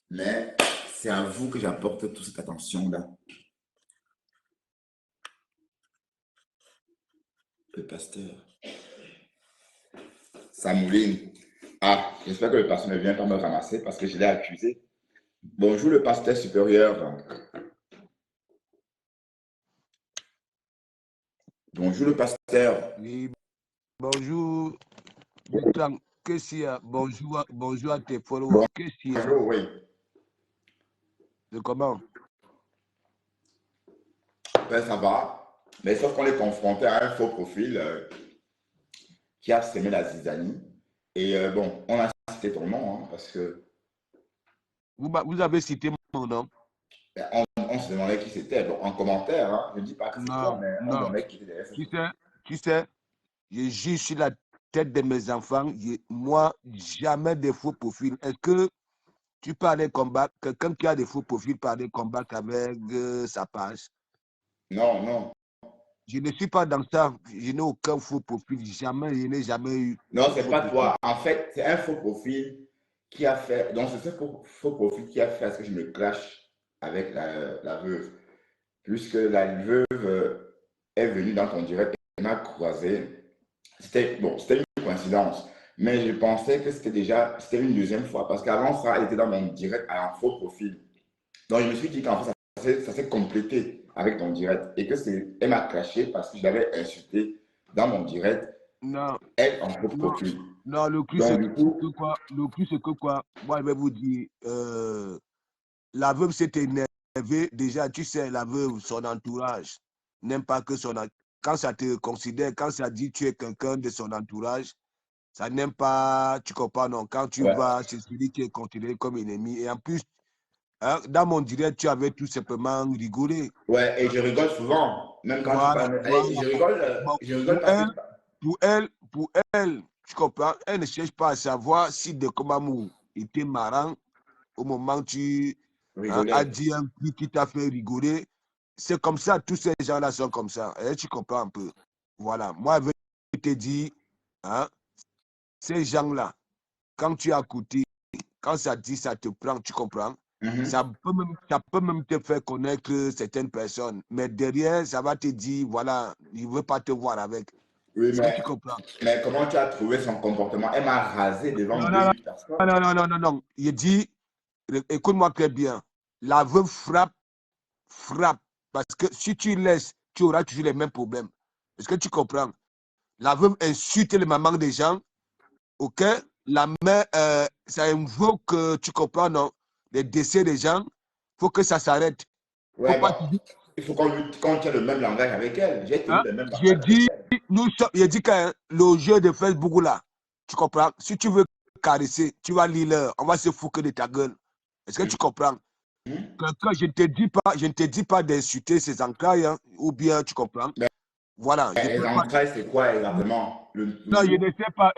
Mais c'est à vous que j'apporte toute cette attention-là. Le pasteur. Samouline. Ah, j'espère que le pasteur ne vient pas me ramasser parce que je l'ai accusé. Bonjour le pasteur supérieur. Bonjour le pasteur. Oui, bonjour. Qu'est-ce qu'il y a? Bonjour à tes followers. Qu'est-ce qu'il y a? Bonjour, oui. De comment? Ben, ça va. Mais sauf qu'on est confronté à un faux profil qui a semé la zizanie. Et bon, on a cité ton nom hein, parce que Vous avez cité mon nom? ben, on se demandait qui c'était. Bon, en commentaire, hein, je ne dis pas que c'est toi, mais on Non. demandait qui était derrière. Tu sais, je juge sur la tête de mes enfants. Moi, jamais de faux profils. Est-ce que tu parles combat, quelqu'un qui a des faux profils parle combattre avec sa page? Non. Je ne suis pas dans ça. Je n'ai aucun faux profil. Jamais, je n'ai jamais eu. Non, c'est pas toi. En fait, c'est un faux profil qui a fait. Donc, c'est ce faux profil qui a fait à ce que je me clash avec la veuve. Puisque la veuve est venue dans ton direct et m'a croisé. C'était une coïncidence. Mais je pensais que c'était une deuxième fois. Parce qu'avant ça, elle était dans mon direct à un faux profil. Donc, je me suis dit qu'en fait, ça s'est complété avec ton direct. Et que elle m'a clashé parce que je l'avais insulté dans mon direct. Non. Elle en faux profil. Non, le plus, c'est que quoi? Le plus, c'est que quoi? Moi, je vais vous dire, la veuve s'est énervée. Déjà, tu sais, la veuve, son entourage n'aime pas que son... Quand ça te considère, quand ça dit tu es quelqu'un de son entourage, ça n'aime pas, tu comprends, non? Quand tu vas, c'est celui qui est considéré comme ennemi. Et en plus, hein, dans mon direct, tu avais tout simplement rigolé. Ouais, et je rigole souvent, même quand tu parles. Je rigole parce que... Pour elle, tu comprends, elle ne cherche pas à savoir si de Komamou était marrant au moment où tu as dit un truc qui t'a fait rigoler. C'est comme ça, tous ces gens-là sont comme ça. Et tu comprends un peu. Voilà. Moi, je te dis, hein, ces gens-là, quand tu as écouté, quand ça dit, ça te prend, tu comprends? Ça peut même te faire connaître certaines personnes. Mais derrière, ça va te dire, voilà, il ne veut pas te voir avec. Oui, Est-ce que tu comprends? Mais comment tu as trouvé son comportement? Elle m'a rasé devant 2000 personnes. Non. Il dit, écoute-moi très bien, la veuve frappe. Parce que si tu laisses, tu auras toujours les mêmes problèmes. Est-ce que tu comprends? La veuve insulte les mamans des gens. OK? La mère, ça invoque, tu comprends, non? Les décès des gens. Il faut que ça s'arrête. Ouais, il faut qu'on tienne le même langage avec elle. J'ai tenu le même langage avec elle. J'ai dit que le jeu de Facebook là, tu comprends? Si tu veux caresser, tu vas lire, on va se foutre de ta gueule. Est-ce que tu comprends? Je ne te dis pas d'insulter ces entrailles, hein, ou bien tu comprends? Voilà. Les entrailles, c'est quoi exactement? Non, je ne sais pas.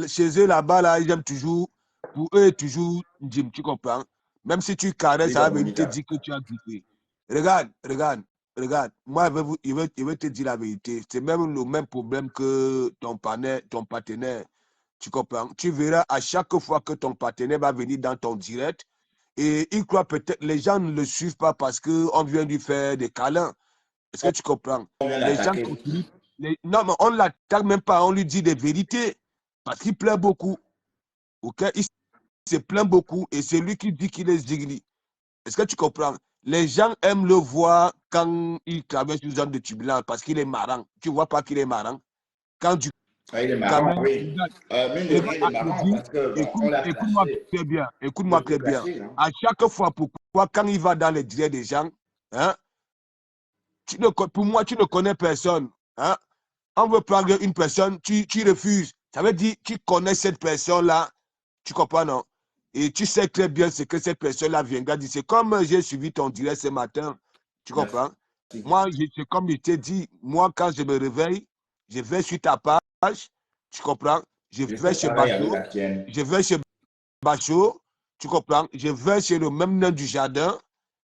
Chez eux là-bas, là, ils aiment toujours, pour eux, toujours, tu comprends? Même si tu caresses, ça va venir te dire que tu as griffé. Regarde. regarde, moi, il veut te dire la vérité. C'est même le même problème que ton partenaire. Tu comprends? Tu verras à chaque fois que ton partenaire va venir dans ton direct, et il croit peut-être, les gens ne le suivent pas parce qu'on vient lui faire des câlins. Est-ce que tu comprends? On vient Les gens l'attaquer. continuent. Non, mais on ne l'attaque même pas, on lui dit des vérités. Parce qu'il pleure beaucoup. Ok? Il se plaint beaucoup et c'est lui qui dit qu'il est Zigli. Est-ce que tu comprends? Les gens aiment le voir quand il traverse une zone de turbulence parce qu'il est marrant. Tu ne vois pas qu'il est marrant? Quand du Ah, il est quand marrant, même, oui. Mine de rien, il est marrant parce que, bon, on l'a écoute-moi clashé. très bien, Il écoute-moi est plus très bien. clashé, hein. À chaque fois, pourquoi quand il va dans les directs des gens, hein, pour moi, tu ne connais personne. Hein? On veut prendre une personne, tu refuses. Ça veut dire que tu connais cette personne-là, tu comprends, non? Et tu sais très bien ce que cette personne-là viendra dire. C'est comme j'ai suivi ton direct ce matin, tu Merci. comprends? Moi, c'est comme je t'ai dit, moi, quand je me réveille, je vais sur ta page, tu comprends? Je vais chez Bachot, je vais chez Bachot, tu comprends? Je vais chez le même nom du jardin,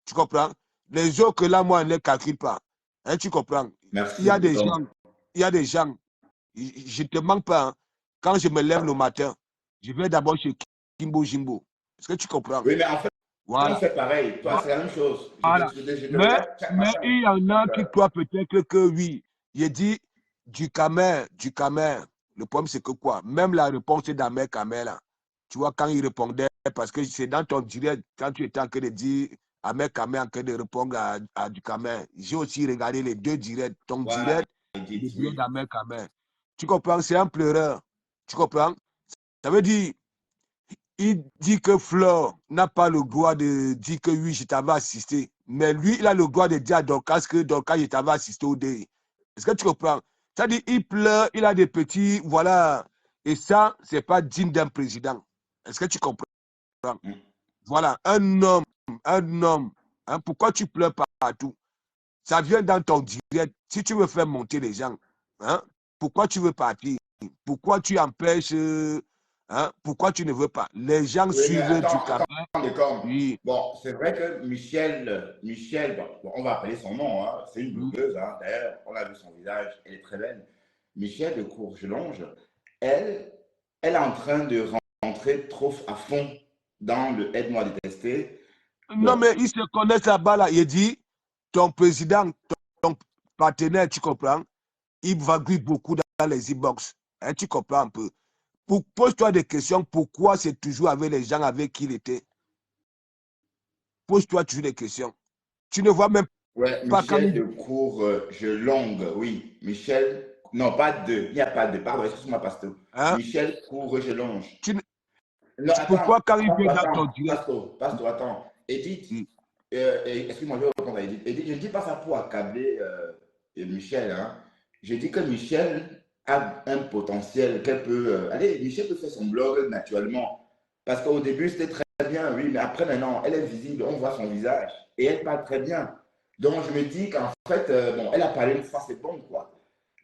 tu comprends? Les autres, là, moi, je ne les calcule pas. Hein, tu comprends? Merci. Il y a des gens, je ne te manque pas. Hein. Quand je me lève le matin, je vais d'abord chez Kimbo Jimbo. Est-ce que tu comprends? Oui, mais en fait, voilà. on fait pareil. Toi, c'est la même chose. Voilà. Mais il y en a qui croient peut-être que oui. J'ai dit du Camer. Le problème, c'est que quoi? Même la réponse d'Amer Camer, là. Tu vois, quand il répondait, parce que c'est dans ton direct, quand tu étais en train de dire Amer Camer en train de répondre à du Camer. J'ai aussi regardé les deux directs, ton direct et le direct d'Amer Camer. Tu comprends? C'est un pleureur. Tu comprends? Ça veut dire, il dit que Flore n'a pas le droit de dire que oui, je t'avais assisté. Mais lui, il a le droit de dire à Dorcas que Dorcas, je t'avais assisté au dé. Est-ce que tu comprends? C'est-à-dire, il pleure, il a des petits, voilà. Et ça, ce n'est pas digne d'un président. Est-ce que tu comprends? Voilà, un homme. Hein, pourquoi tu pleures partout? Ça vient dans ton direct. Si tu veux faire monter les gens, hein, pourquoi tu veux partir? Pourquoi tu empêches... Hein? Pourquoi tu ne veux pas? Les gens suivent du Camer. Oui. Bon, c'est vrai que Michel, bon, on va appeler son nom, hein, c'est une blogueuse, hein, d'ailleurs, on a vu son visage, elle est très belle. Michel de Courgelonge, elle est en train de rentrer trop à fond dans le aide-moi à détester. Non, mais ils se connaissent là-bas, là. Il dit, ton président, ton partenaire, tu comprends, il vague beaucoup dans les e-box. Hein, tu comprends un peu. Pose-toi des questions. Pourquoi c'est toujours avec les gens avec qui il était? Pose-toi toujours des questions. Tu ne vois même pas quand Michel de Courgelonge, oui. Michel, non, pas deux. Il n'y a pas de. Pardon, excuse-moi, pasteur. Hein? Michel Courgelonge. Non, pourquoi quand il vient dans ton direct? Pasteur, attends. Edith, excuse-moi, je vais répondre à Edith. Edith, je ne dis pas ça pour accabler Michel. Hein. Je dis que Michel a un potentiel qu'elle peut... allez, Michel peut faire son blog naturellement. Parce qu'au début, c'était très bien, oui, mais après, maintenant, elle est visible, on voit son visage. Et elle parle très bien. Donc, je me dis qu'en fait, bon, elle a parlé une fois, c'est bon, quoi.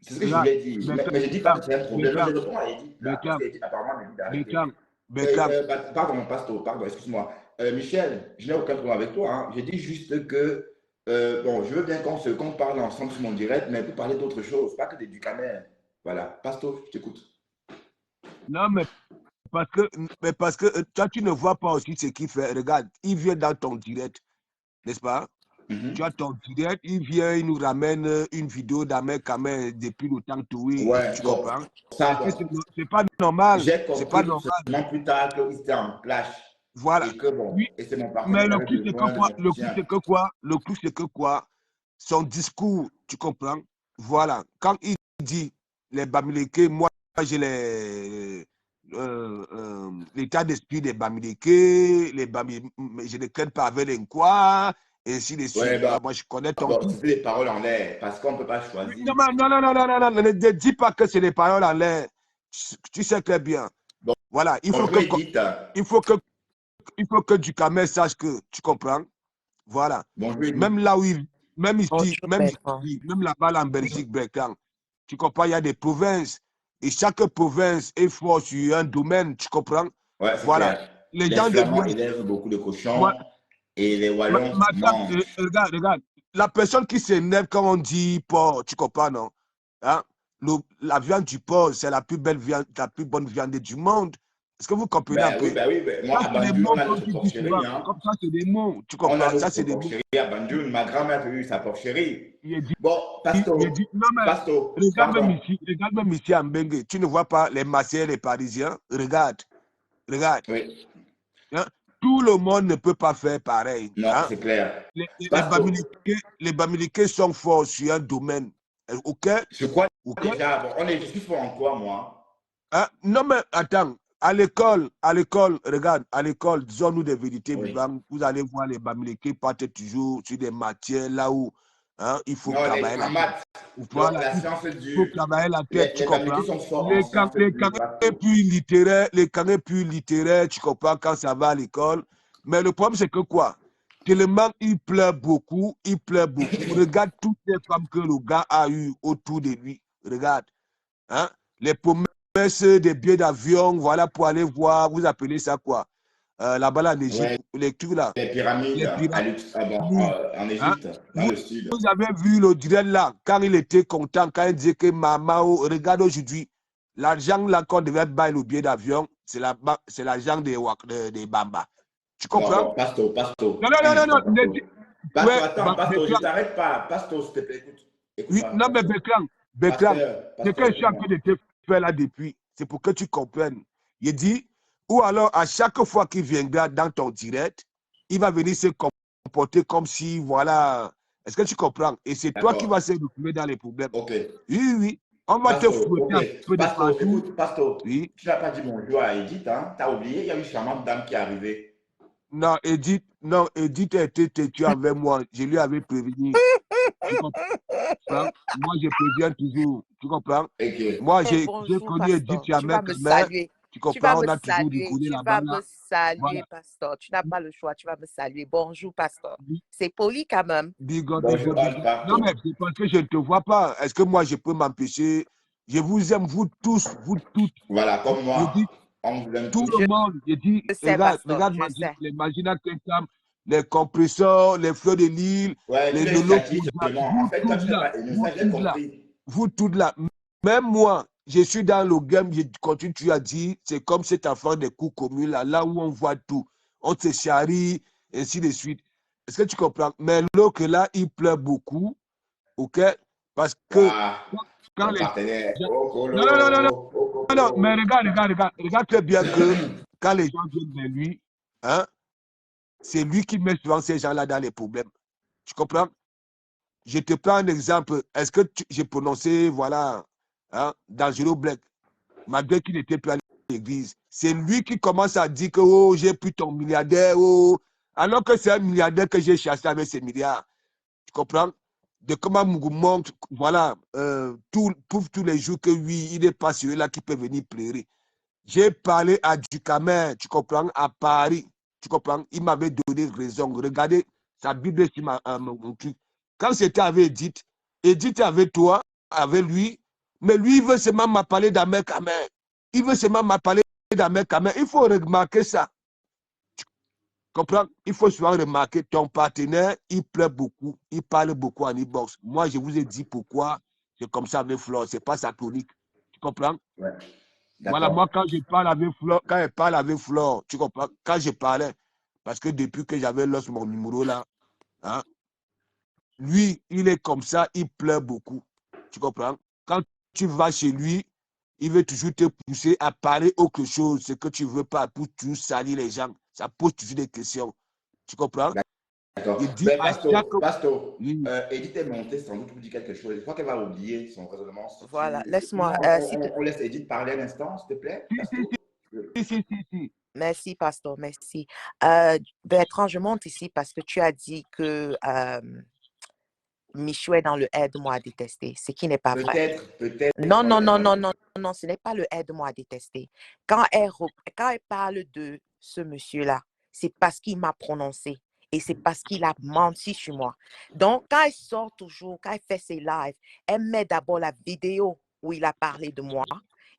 C'est ce que je voulais dire. Mais je ne dis pas que c'est un problème. Je réponds à Edith. Parce qu'Edith, apparemment, elle me dit d'arrêter. Pardon, pasteur, pardon, excuse-moi. Michel, je n'ai aucun problème avec toi. Hein. Je dis juste que, bon, je veux bien qu'on parle ensemble sur mon direct, mais pour parler d'autre chose, pas que du Camer. Voilà, pasteur, je t'écoute. Non, mais parce que toi, tu ne vois pas aussi ce qu'il fait. Regarde, il vient dans ton direct, n'est-ce pas? Tu as ton direct, il vient, il nous ramène une vidéo d'Amer Camer depuis le temps tout, oui, tu comprends? C'est pas normal. C'est pas normal. Plus tard qu'il était en clash. Voilà. Et que bon, oui. et c'est mon Mais le coup, c'est que quoi? Son discours, tu comprends? Voilà. Quand il dit les Bamileke, moi, j'ai l'état d'esprit des Bamileke, je ne crains pas avec les quoi, et ainsi de suite. Ouais, bah, moi, je connais ton c'est des paroles en l'air, parce qu'on ne peut pas choisir. Non, ne dis pas que c'est des paroles en l'air. Tu sais très bien. Bon, voilà, il faut que du Camer sache que tu comprends. Voilà. Même là où même ici, même là-bas en Belgique, tu comprends, il y a des provinces. Et chaque province est forte sur un domaine, tu comprends? Ouais, voilà. Clair. Les Flamands élèvent beaucoup de cochons et les Wallons mangent. Regarde, la personne qui s'énerve quand on dit porc, tu comprends, non? Hein? La viande du porc, c'est la plus belle viande, la plus bonne viande du monde. Est-ce que vous comprenez un peu? Ben oui, ben, moi, Ça, à c'est des Bandung, mots on a qu'on notre dit souvent. porcherie, hein. Comme ça, c'est des mots. Tu On a comprends? Ça, notre c'est des mots. porcherie à Bandung. Ma grand-mère a eu sa porcherie. Il dit, Bon, il dit, non, mais pardon. regarde même ici à Mbengue. Tu ne vois pas les Marseillais, les Parisiens? Regarde. Oui. Hein? Tout le monde ne peut pas faire pareil. Non, Hein? c'est clair. Les Bamileke sont forts sur un domaine. OK? Je crois OK? déjà, bon, je suis fort en quoi, moi? Hein? Non, mais attends. À l'école, regarde, à l'école, disons-nous des vérités, Oui. vous allez voir les Bamileke partent toujours sur des matières là où hein, il faut travailler la tête. Voilà, la science il faut travailler la tête, tu les comprends? Bamileke sont forts en sciences Les carrés plus littéraires, tu comprends, quand ça va à l'école. Mais le problème, c'est que quoi? Tellement il pleure beaucoup. Regarde toutes les femmes que le gars a eues autour de lui. Regarde. Hein? Les promesses des billets d'avion, voilà, pour aller voir, vous appelez ça quoi? Là-bas, là, en Égypte, les trucs là. Les pyramides, en Hein? Égypte, dans le sud. Vous avez vu le direct là, quand il était content, quand il disait que maman, regarde aujourd'hui, l'argent là qu'on devait bailler le billet d'avion, c'est l'argent des Bamba. Tu comprends? Non, Pasto. Non. Pasto, je t'arrête pas. Pasto, s'il te plaît, écoute. Oui, non, mais Beklan, c'est que je suis en train de te faire là depuis. C'est pour que tu comprennes. Il dit, ou alors à chaque fois qu'il viendra dans ton direct, il va venir se comporter comme si, voilà. Est-ce que tu comprends? Et c'est toi qui vas se retrouver dans les problèmes. Ok. Oui. On va te fouetter un peu de partout. Écoute, Pasto, oui. Tu n'as pas dit bonjour à Edith, hein? Tu as oublié, il y a une charmante dame qui est arrivée. Non, Edith a été têtue avec moi. Je lui avais prévenu. Tu comprends? Moi, je préviens toujours. Tu comprends? Okay. Moi, j'ai connu Edith Yamel. Tu comprends? On a toujours rigolé là-bas. Tu vas me saluer, pasteur. Tu n'as pas le choix. Tu vas me saluer. Bonjour, pasteur. C'est poli quand même. Bonjour. Non, mais c'est parce que je ne te vois pas. Est-ce que moi, je peux m'empêcher? Je vous aime, vous tous, vous toutes. Voilà, comme moi. Tout le monde. Je dis, regarde les Magina Kenkam, les compresseurs, les fleurs de l'île, les vous toutes là. Même moi, je suis dans le game, je continue, tu as dit, c'est comme cette affaire des coups communs là où on voit tout. On se charrie, ainsi de suite. Est-ce que tu comprends? Mais l'autre là, il pleure beaucoup, ok? Parce que quand les... Non, mais regarde très bien que quand les gens viennent vers lui, hein, c'est lui qui met souvent ces gens-là dans les problèmes. Tu comprends? Je te prends un exemple. Est-ce que j'ai prononcé, voilà, hein, Dangereux Black, malgré qu'il n'était plus à l'église. C'est lui qui commence à dire que oh, j'ai pris ton milliardaire, oh, alors que c'est un milliardaire que j'ai chassé avec ses milliards. Tu comprends? De comment Mougou montre, voilà, prouve tous les jours que oui, il n'est pas celui-là qui peut venir pleurer. J'ai parlé à Ducamer, tu comprends, à Paris. Tu comprends? Il m'avait donné raison. Regardez sa Bible sur mon truc. Quand c'était avec Edith est avec toi, avec lui, mais lui, il veut seulement m'appeler d'Amer Kamer. Il veut seulement m'appeler d'Amer Kamer. Il faut remarquer ça. Tu comprends? Il faut souvent remarquer ton partenaire, il pleure beaucoup, il parle beaucoup en e-box. Moi, je vous ai dit pourquoi c'est comme ça avec Flore. Ce n'est pas sa chronique. Tu comprends? Ouais. Voilà, moi, quand je parle avec Flore, tu comprends? Quand je parlais, parce que depuis que j'avais lost mon numéro là, hein, lui, il est comme ça, il pleure beaucoup. Tu comprends? Quand tu vas chez lui, il veut toujours te pousser à parler autre chose, ce que tu ne veux pas, pour toujours salir les gens. Ça pose toujours des questions. Tu comprends? D'accord. Pasto, Edith est montée sans doute pour dire quelque chose. Je crois qu'elle va oublier son raisonnement. Voilà, laisse-moi. On laisse Edith parler un instant, s'il te plaît. Si. Merci, pasteur, merci. Bertrand, je monte ici parce que tu as dit que Michou est dans le aide-moi à détester, ce qui n'est pas vrai. Peut-être. Non, ce n'est pas le aide-moi à détester. Quand elle parle de ce monsieur-là, c'est parce qu'il m'a prononcé et c'est parce qu'il a menti sur moi. Donc, quand elle sort toujours, quand elle fait ses lives, elle met d'abord la vidéo où il a parlé de moi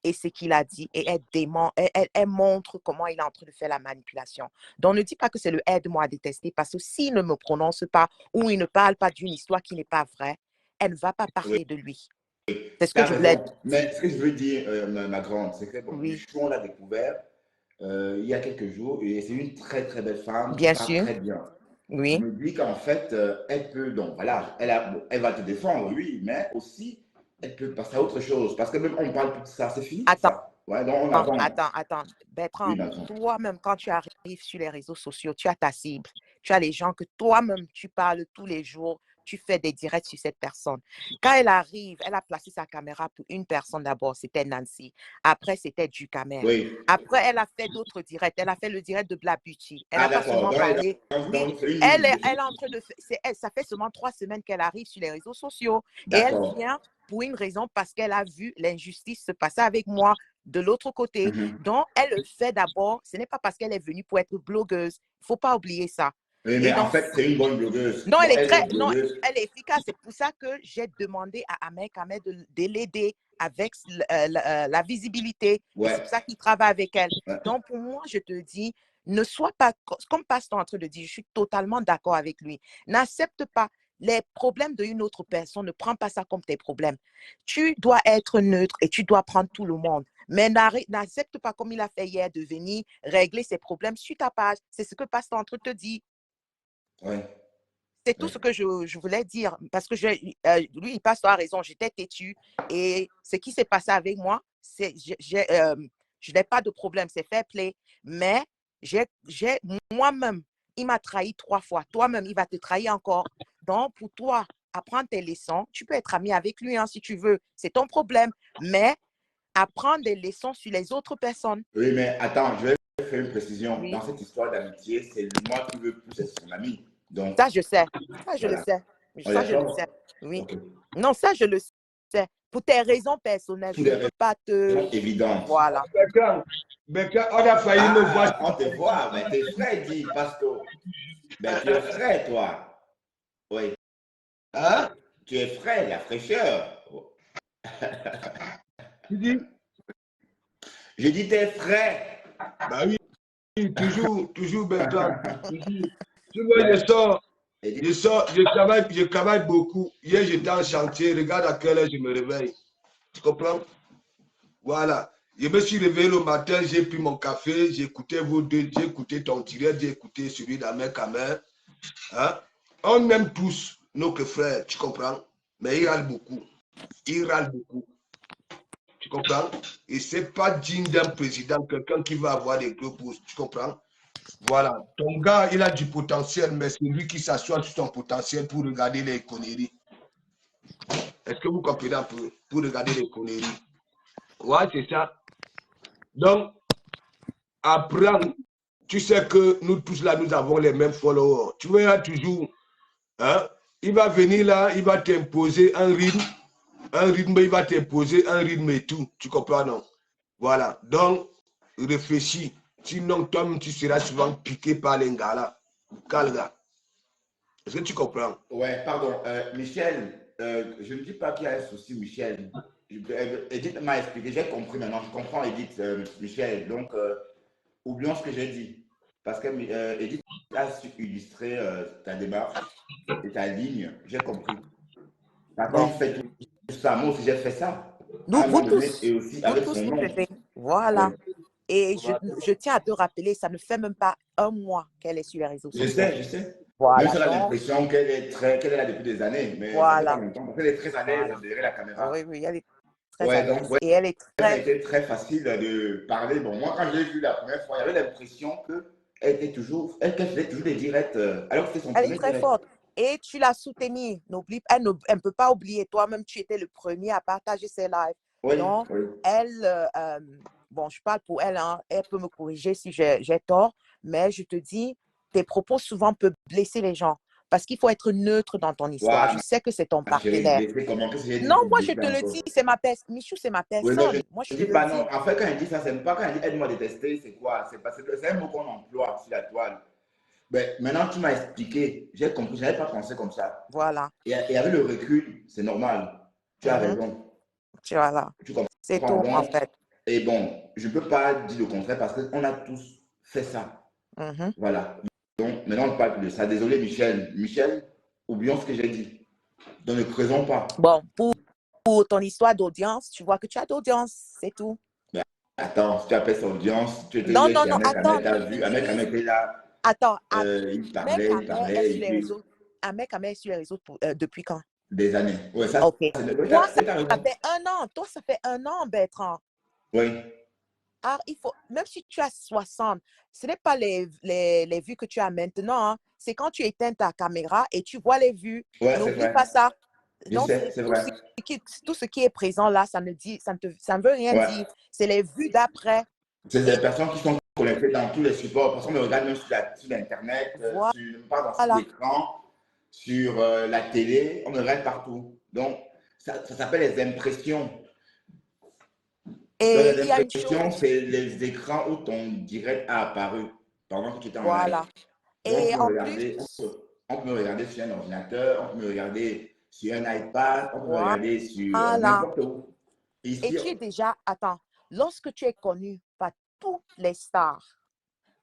et ce qu'il a dit et elle montre comment il est en train de faire la manipulation. Donc, ne dis pas que c'est le aide-moi à détester parce que s'il ne me prononce pas ou il ne parle pas d'une histoire qui n'est pas vraie, elle ne va pas parler de lui. C'est ce Tu que as je voulais raison. dire. Mais ce que je veux dire, ma grande, c'est que bon, Oui, Michou, on l'a découvert il y a quelques jours et c'est une très très belle femme qui bien parle sûr. très bien. Je Oui. me dis qu'en fait, elle peut, donc voilà, bon, elle va te défendre, oui, mais aussi, elle peut passer à autre chose. Parce que même on parle plus de ça, c'est fini, Attends, ça. Ouais, donc on avance. attends. Oui, Bertrand, ma grande. toi-même, quand tu arrives sur les réseaux sociaux, tu as ta cible. Tu as les gens que toi-même, tu parles tous les jours. Tu fais des directs sur cette personne. Quand elle arrive, elle a placé sa caméra pour une personne d'abord, c'était Nancy. Après, c'était Ducamer. Oui. Après, elle a fait d'autres directs. Elle a fait le direct de Black Beauty. Elle Ah, n'a pas d'accord. seulement Donc, elle est parlé. Oui, dans une elle ligne. est en train de faire. Ça fait seulement 3 semaines qu'elle arrive sur les réseaux sociaux. Et elle D'accord. vient pour une raison, parce qu'elle a vu l'injustice se passer avec moi de l'autre côté. Mhm. Donc, elle le fait d'abord. Ce n'est pas parce qu'elle est venue pour être blogueuse. Il ne faut pas oublier ça. Oui, mais Et en donc, fait, c'est une bonne blogueuse. non, Bon, elle est elle est non, blogueuse. elle est efficace. C'est pour ça que j'ai demandé à Ahmed de l'aider avec la visibilité. Et c'est Ouais. pour ça qu'il travaille avec elle. Ouais. Donc, pour moi, je te dis, ne sois pas, comme Pasteur est en train de dire, je suis totalement d'accord avec lui. N'accepte pas les problèmes d'une autre personne. Ne prends pas ça comme tes problèmes. Tu dois être neutre et tu dois prendre tout le monde. Mais n'accepte pas, comme il a fait hier, de venir régler ses problèmes sur ta page. C'est ce que Pasteur est en train de te dire. Ouais. C'est tout Ouais. ce que je voulais dire. Parce que lui, il passe à raison. J'étais têtue. Et ce qui s'est passé avec moi, je n'ai pas de problème. C'est fair play. Mais moi-même, il m'a trahi 3 fois. Toi-même, il va te trahir encore. Donc, pour toi, apprendre tes leçons, tu peux être ami avec lui si tu veux. C'est ton problème. Mais apprendre des leçons sur les autres personnes. Oui, mais attends, je vais faire une précision. Oui. Dans cette histoire d'amitié, c'est moi qui veux plus être son ami. Donc, Ça, je sais. Ça, je le voilà. sais. On est Ça, je le sais. d'accord? Oui. Ok. Non, ça, je le sais. Pour tes raisons personnelles, Pour je ne des peux pas te... raisons évidentes. Voilà. Becca, on a failli me voir. Ah, on te voit, mais t'es frais, dit Pastor. Ben, tu es frais, toi. Oui. Hein? Tu es frais, la fraîcheur. Tu dis? Je dis t'es frais. Bah oui, toujours Bertrand. Toujours. Tu vois, Ouais. je travaille beaucoup. Hier, j'étais en chantier. Regarde à quelle heure je me réveille. Tu comprends? Voilà. Je me suis réveillé le matin, j'ai pris mon café, j'ai écouté vous deux, j'ai écouté ton direct, j'ai écouté celui d'Ahmed Kamer. Hein? On aime tous nos frères, tu comprends? Mais il râle beaucoup. Il râle beaucoup. Tu comprends? Et ce n'est pas digne d'un président, quelqu'un qui va avoir des gros postes. Tu comprends? Voilà. Ton gars, il a du potentiel, mais c'est lui qui s'assoit sur son potentiel pour regarder les conneries. Est-ce que vous comprenez un peu? Pour regarder les conneries. Ouais, c'est ça. Donc, apprendre. Tu sais que nous tous là, nous avons les mêmes followers. Tu verras toujours, hein, il va venir là, il va t'imposer un rythme, il va t'imposer un rythme et tout. Tu comprends, non? Voilà. Donc, réfléchis. Sinon, toi, tu seras souvent piqué par les gars là. Calga. Est-ce que tu comprends? Ouais, pardon. Michel, je ne dis pas qu'il y a un souci, Michel. Edith m'a expliqué, j'ai compris maintenant. Je comprends, Edith, Michel. Donc, oublions ce que j'ai dit. Parce que Edith a su illustrer ta démarche et ta ligne. J'ai compris. Maintenant, Ben, on fait tout ça. Moi aussi, j'ai fait ça. À un vous moment donné, et tous, aussi avec son vous nom. devez. Oui. Voilà. Et Voilà. je tiens à te rappeler, ça ne fait même pas un mois qu'elle est sur les réseaux Je sociaux. sais, je sais. Même Voilà. si on a Donc, l'impression qu'elle est là depuis des années, mais ça fait pas voilà. longtemps. Parce qu'elle est très à l'aise Voilà. derrière la caméra. Oui, oui, elle est très à Ouais, donc, l'aise. ouais, Et elle est ça a très, été très facile de parler. Bon, moi, quand je l'ai vue la première fois, j'avais l'impression qu'elle faisait toujours des directs, alors que c'était son elle est premier très direct. forte. Et tu l'as soutenue. N'oublie, elle ne peut pas oublier. Toi-même, tu étais le premier à partager ses lives. Oui, Donc, oui. elle, bon, je parle pour elle, hein, elle peut me corriger si j'ai tort, mais je te dis, tes propos souvent peuvent blesser les gens parce qu'il faut être neutre dans ton histoire. Waouh, Je sais que c'est ton ma chérie, partenaire. blessé, comment qu'est-ce que j'ai dit Non, pour moi, je blesser te le encore? dis, c'est ma personne. Michou, c'est ma Oui, mais personne. Moi, je je te ne dis le pas dis. non. En fait, quand elle dit ça, c'est pas quand elle dit aide-moi à détester, c'est quoi? C'est parce que c'est un mot qu'on emploie sur la toile. Mais maintenant, tu m'as expliqué, j'ai compris, je n'avais pas pensé comme ça. Voilà. Et avec le recul, c'est normal. Tu as Mhm. raison. Voilà. Tu C'est comprends. tout, en Donc, fait. Et bon, je ne peux pas dire le contraire parce qu'on a tous fait ça. Voilà. Donc, maintenant, on ne parle plus de ça. Désolé, Michel. Michel, oublions ce que j'ai dit. Donc, ne creusons pas. Bon, pour ton histoire d'audience, tu vois que tu as d'audience, c'est tout. Mais attends, si tu appelles ça audience, tu étais Non, hier non, chez non, Ahmed, attends, Ahmed t'a vu, Ahmed était là, attends, il Ahmed parlait, est sur et les puis réseaux. Ahmed est sur les réseaux depuis quand? des années. Ouais, ça, OK. oui, Toi, ça t'as raison. fait 1 an. Toi, ça fait 1 an, Bertrand. Oui, Alors, il faut, même si tu as 60, ce n'est pas les vues que tu as maintenant, hein. C'est quand tu éteins ta caméra et tu vois les vues. ouais, c'est N'oublie vrai. pas ça. Je Donc, sais, c'est vrai. tout ce qui est présent là, ça ne veut rien Ouais. dire. C'est les vues d'après. C'est des personnes qui sont connectées dans tous les supports. Parce qu'on me regarde même sur Internet, pas dans l'écran, sur la télé, on me regarde partout. Donc, ça s'appelle les impressions. Et donc, les il y a une impressions, chose. c'est les écrans où ton direct a apparu pendant que tu étais en Voilà. live. Donc, Et en on peut me regarder sur un ordinateur, on peut me regarder sur un iPad, on peut me regarder sur voilà. n'importe où. Ici, Et tu es déjà, attends, lorsque tu es connu par tous les stars,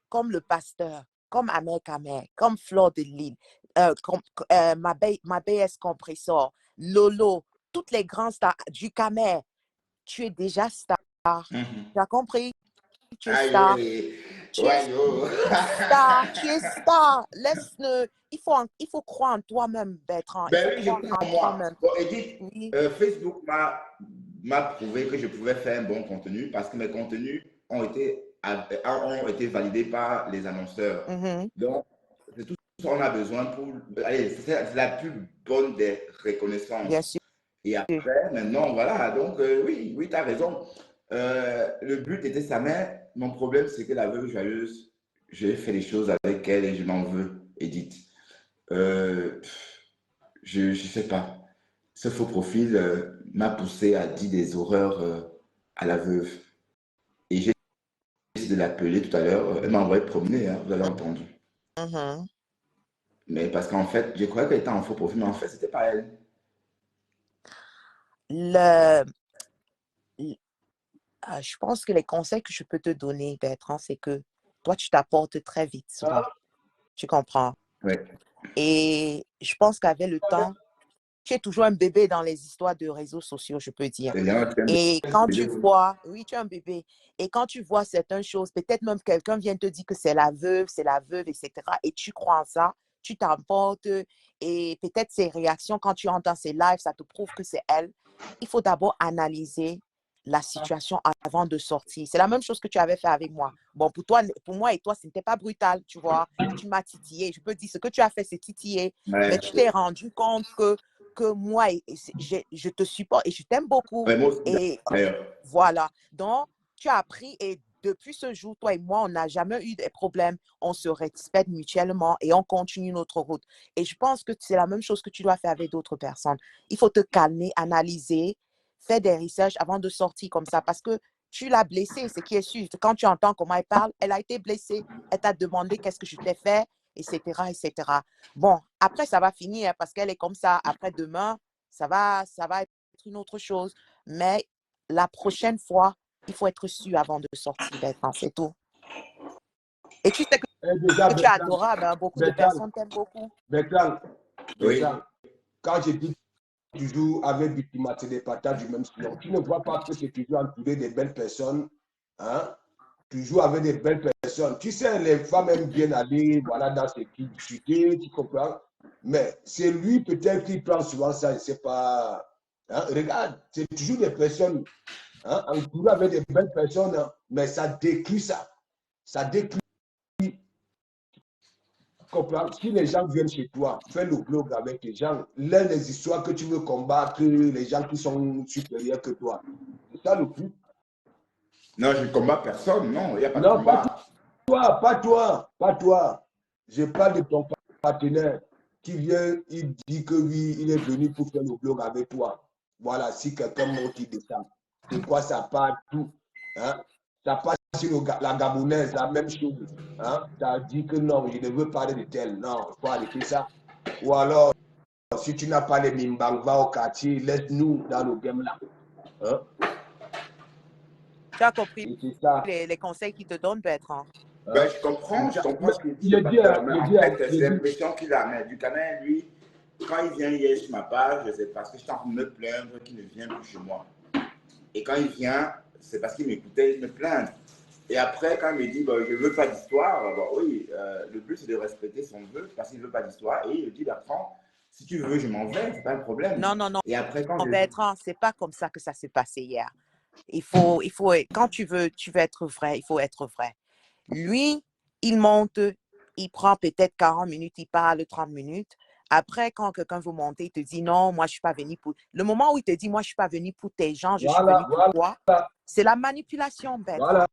comme le pasteur, comme Ahmed Kamer, comme Fleur de Lille, ma BS Compressor, Lolo, toutes les grands stars du Kamer, tu es déjà star. Tu as compris? Tu es star. Tu es star. Tu es star. Il faut croire en toi-même, Bertrand. Ben oui, je crois en moi. Bon, Edith, oui. Facebook m'a prouvé que je pouvais faire un bon contenu parce que mes contenus ont été validés par les annonceurs. Donc, c'est tout ce qu'on a besoin pour... Allez, c'est la plus bonne des reconnaissances. Bien sûr. Et après, maintenant, voilà. Donc, oui, tu as raison. Le but était ça, mais mon problème, c'est que la veuve joyeuse, j'ai fait les choses avec elle et je m'en veux, Edith. Je ne sais pas. Ce faux profil m'a poussé à dire des horreurs à la veuve. Et j'ai décidé de l'appeler tout à l'heure. Elle m'a envoyé promener, hein, vous avez entendu. Mais parce qu'en fait, je croyais qu'elle était en faux profil, mais en fait, c'était pas elle. Je pense que les conseils que je peux te donner, Bertrand, c'est que toi, tu t'apportes très vite souvent. Tu comprends? Oui. Et je pense qu'avec le temps, tu es toujours un bébé dans les histoires de réseaux sociaux, je peux dire. Et quand tu vois, oui, tu es un bébé. Et quand tu vois certaines choses, peut-être même quelqu'un vient te dire que c'est la veuve, etc. Et tu crois en ça, tu t'emportes. Et peut-être ses réactions, quand tu entends ses lives, ça te prouve que c'est elle. Il faut d'abord analyser la situation avant de sortir. C'est la même chose que tu avais fait avec moi. Bon, pour moi et toi, ce n'était pas brutal, tu vois. Tu m'as titillé. Je peux dire, ce que tu as fait, c'est titiller. Ouais. Mais tu t'es rendu compte que moi, je te supporte et je t'aime beaucoup. Ouais, et voilà. Donc, tu as appris et depuis ce jour, toi et moi, on n'a jamais eu de problème. On se respecte mutuellement et on continue notre route. Et je pense que c'est la même chose que tu dois faire avec d'autres personnes. Il faut te calmer, analyser, faire des recherches avant de sortir comme ça parce que tu l'as blessée, ce qui est sûr. Quand tu entends comment elle parle, elle a été blessée. Elle t'a demandé qu'est-ce que je t'ai fait, etc., etc. Bon, après, ça va finir parce qu'elle est comme ça. Après, demain, ça va être une autre chose. Mais la prochaine fois, il faut être sûr avant de sortir, Bertrand, c'est tout. Et tu sais que tu es adorable, hein? Beaucoup de personnes t'aiment beaucoup. Bertrand, oui. Quand je dis toujours avec des partages du même sillon, tu ne vois pas que c'est toujours entouré de belles personnes, hein? Toujours avec des belles personnes. Tu sais, les femmes aiment bien aller voilà, dans ce qui discuter, tu comprends? Mais c'est lui peut-être qui prend souvent ça, je ne sais pas. Hein? Regarde, c'est toujours des personnes hein, entourées avec des belles personnes, hein, mais ça décrit ça. Ça décrit. Si les gens viennent chez toi, fais le blog avec les gens, lève les histoires que tu veux combattre, les gens qui sont supérieurs que toi. C'est ça le but. Non, je ne combats personne, non, il n'y a pas de combat. Pas toi. Je parle de ton partenaire qui vient, il dit que oui, il est venu pour faire le blog avec toi. Voilà, si quelqu'un monte, il descend. C'est quoi ça part tout? Hein? Ça passe sur la Gabonaise, la même chose. Hein? Ça dit que non, je ne veux parler de tel. Non, il faut arrêter ça. Ou alors, si tu n'as pas les Mimbang, va au quartier, laisse-nous dans le game là. Hein? Tu as compris Et c'est ça. les conseils qu'il te donne, Bertrand? Ben, je comprends ce qu'il dit. Il Parce dit, que, mais il en dit, fait, il c'est dit, l'impression qu'il a. Mais du Canet, lui, quand il vient hier sur ma page, c'est parce que j'étais en train de me plaindre qu'il ne vient plus chez moi. Et quand il vient, c'est parce qu'il m'écoutait me plaindre. Et après, quand il me dit, bah, je ne veux pas d'histoire, bah, oui, le but c'est de respecter son vœu parce qu'il ne veut pas d'histoire. Et il dit, Bertrand, si tu veux, je m'en vais, c'est pas un problème. Non, non, non. Et après, quand Non, Bertrand, c'est pas comme ça que ça s'est passé hier. Il faut, quand tu veux être vrai, il faut être vrai. Lui, il monte, il prend peut-être 40 minutes, il parle 30 minutes. Après, quand quelqu'un veut monter, il te dit non, moi, je ne suis pas venu pour. Le moment où il te dit, moi, je ne suis pas venu pour tes gens, je suis voilà, venu pour toi, c'est la manipulation, Bertrand. voilà.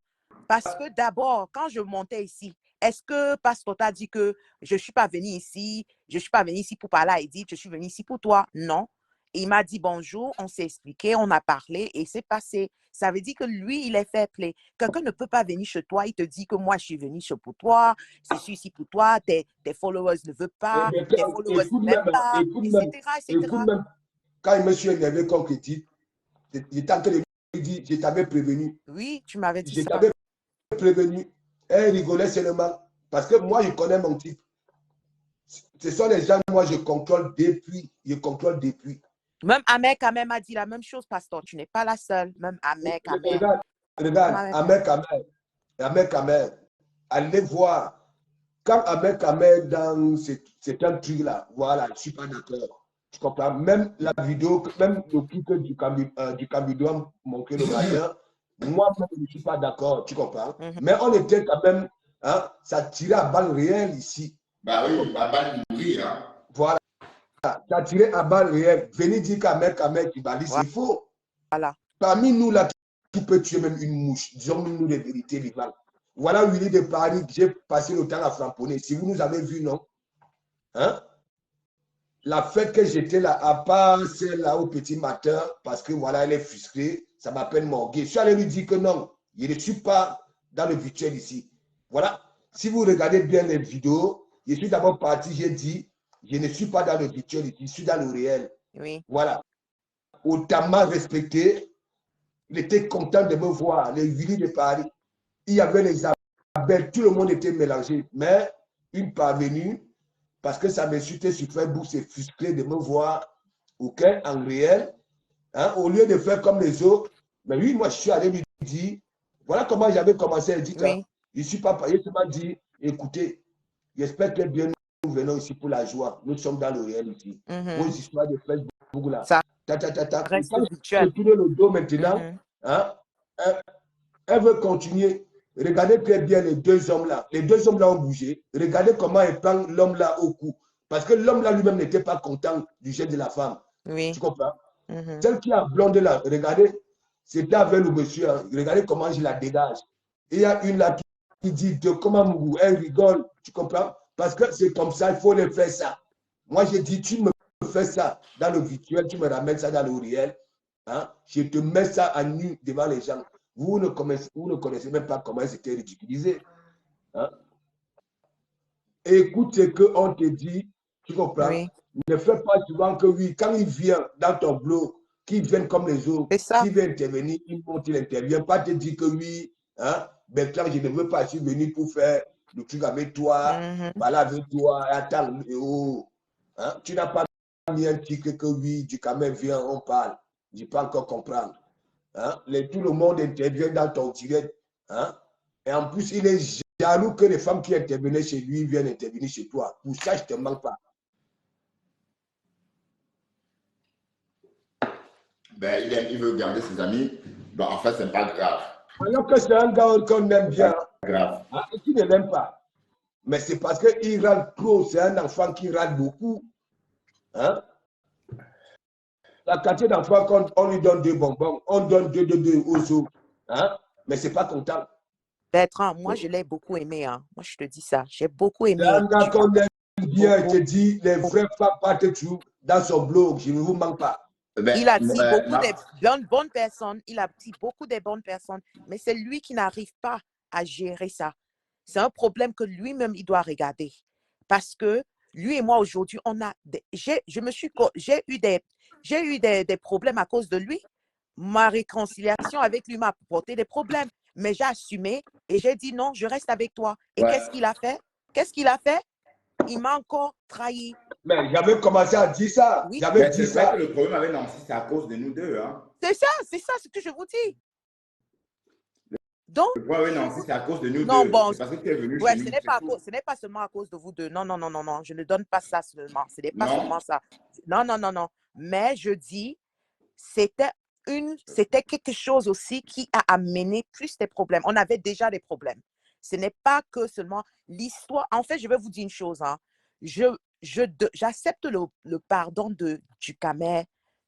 Parce que d'abord, quand je montais ici, est-ce que Pasteur t'a dit que je ne suis pas venu ici, je ne suis pas venu ici pour parler à Edith, je suis venu ici pour toi? Non. Il m'a dit bonjour, on s'est expliqué, on a parlé et c'est passé. Ça veut dire que lui, il est fair play. Quelqu'un ne peut pas venir chez toi, il te dit que moi, je suis venu chez pour toi, je suis ici pour toi, tes followers ne veulent pas, tes followers ne m'aiment pas, Écoute même, quand il me suis énervé comme critique, j'étais en train de lui dire, je t'avais prévenu. Oui, tu m'avais dit Je ça. t'avais prévenu. Elle rigolait seulement. Parce que moi, je connais mon type. Ce sont les gens, moi, je contrôle depuis. Même Ahmed Kamel m'a dit la même chose, pasteur. Tu n'es pas la seule. Même Ahmed Kamel. Regarde, Ahmed Kamel. Allez voir. Quand Ahmed Kamel dans c'est un truc-là, voilà, je ne suis pas d'accord. Tu comprends? Même la vidéo, même le clip du Camidois montré le matin, moi, je ne suis pas d'accord, tu comprends? Mais on était quand même, hein, ça tirait à balles réelles ici. Bah oui, à balles mourir. Hein. Voilà. Ça tirait à balles réelles. Venez dire qu'Ahmed Kamel qui balise, c'est faux. Voilà. Parmi nous, là, qui peut tuer même une mouche, disons-nous les vérités vivantes. Voilà Willy de Paris, j'ai passé le temps à framponner. Si vous nous avez vu, non? Hein? La fête que j'étais là, à part celle-là au petit matin, parce que voilà, elle est frustrée, ça m'appelle Morgué. Je suis allé lui dire que non, je ne suis pas dans le virtuel ici. Voilà. Si vous regardez bien les vidéos, je suis d'abord parti, j'ai dit, je ne suis pas dans le virtuel ici, je suis dans le réel. Oui. Voilà. Autant m'a respecté, il était content de me voir, les Willy de Paris. Il y avait les abeilles, tout le monde était mélangé. Mais une parvenue, parce que ça m'insultait sur Facebook, c'est frustré de me voir en réel. Hein, au lieu de faire comme les autres, mais oui, moi je suis allé lui dire, voilà comment j'avais commencé à dire ça. Je ne suis pas payé, je m'a dit, écoutez, j'espère que bien nous venons ici pour la joie. Nous sommes dans le réel ici. Vos histoires de Facebook là. Ça reste virtuel. Je tourne le dos maintenant. Hein, elle veut continuer. Regardez très bien les deux hommes là. Les deux hommes là ont bougé. Regardez comment elle prend l'homme là au cou. Parce que l'homme là lui-même n'était pas content du geste de la femme. Oui. Tu comprends? Celle qui a blondé là, regardez, c'était avec le monsieur. Hein. Regardez comment je la dégage. Et il y a une là qui dit de comment Mougou, elle rigole. Tu comprends? Parce que c'est comme ça, il faut le faire ça. Moi, j'ai dit, tu me fais ça dans le virtuel, tu me ramènes ça dans le réel. Hein? Je te mets ça à nu devant les gens. Vous ne connaissez même pas comment c'était ridiculisé. Hein? Écoute ce qu'on te dit, tu comprends? Oui. Ne fais pas souvent que oui, quand il vient dans ton blog, qu'il vienne comme les autres, qu'il vient intervenir, il monte, il intervient, pas te dire que oui, hein, Bertrand, je ne veux pas, je suis venu pour faire le truc avec toi, parler avec toi, attends, oh, hein? Tu n'as pas mis un titre que oui, du Cameroun vient, on parle. Je ne peux pas encore comprendre. Hein? Tout le monde intervient dans ton direct. Hein? Et en plus, il est jaloux que les femmes qui intervenaient chez lui viennent intervenir chez toi. Pour ça, je ne te manque pas. Ben, il veut garder ses amis. Bon, en fait, ce n'est pas grave. Alors que c'est un gars qu'on aime bien. Grave. Hein? Et qui ne l'aime pas. Mais c'est parce qu'il râle trop. C'est un enfant qui râle beaucoup. Hein? La quantité d'enfants, quand on lui donne 2 bonbons, on donne 2 aux autres. Hein? Mais ce n'est pas content. Bertrand, moi, je l'ai beaucoup aimé. Hein. Moi, je te dis ça. J'ai beaucoup aimé. C'est un gars qu'on aime bien. Il te dit, les vrais femmes partent toujours dans son blog. Je ne vous manque pas. Ben, il a dit beaucoup de bonnes personnes. Il a dit beaucoup de bonnes personnes. Mais c'est lui qui n'arrive pas à gérer ça. C'est un problème que lui-même, il doit regarder. Parce que lui et moi, aujourd'hui, j'ai eu des problèmes à cause de lui. ma réconciliation avec lui m'a apporté des problèmes. Mais j'ai assumé et j'ai dit non, je reste avec toi. Et Ouais. qu'est-ce qu'il a fait? Qu'est-ce qu'il a fait? Il m'a encore trahi. Mais j'avais commencé à dire ça. Oui. J'avais Mais dit c'est vrai ça. que le problème avec Nancy, c'est à cause de nous deux. Hein. C'est ça ce que je vous dis. Donc, Le problème avec Nancy, c'est à cause de nous non, deux. bon, C'est parce que tu es venu ouais, chez nous. ce n'est pas seulement à cause de vous deux. Non, non, non, non, non. Je ne donne pas ça seulement. Ce n'est pas Non. seulement ça. Non, non, non, non. Mais je dis, c'était quelque chose aussi qui a amené plus de problèmes. On avait déjà des problèmes. Ce n'est pas que seulement l'histoire. En fait, je vais vous dire une chose. Hein. J'accepte le pardon de Dukamer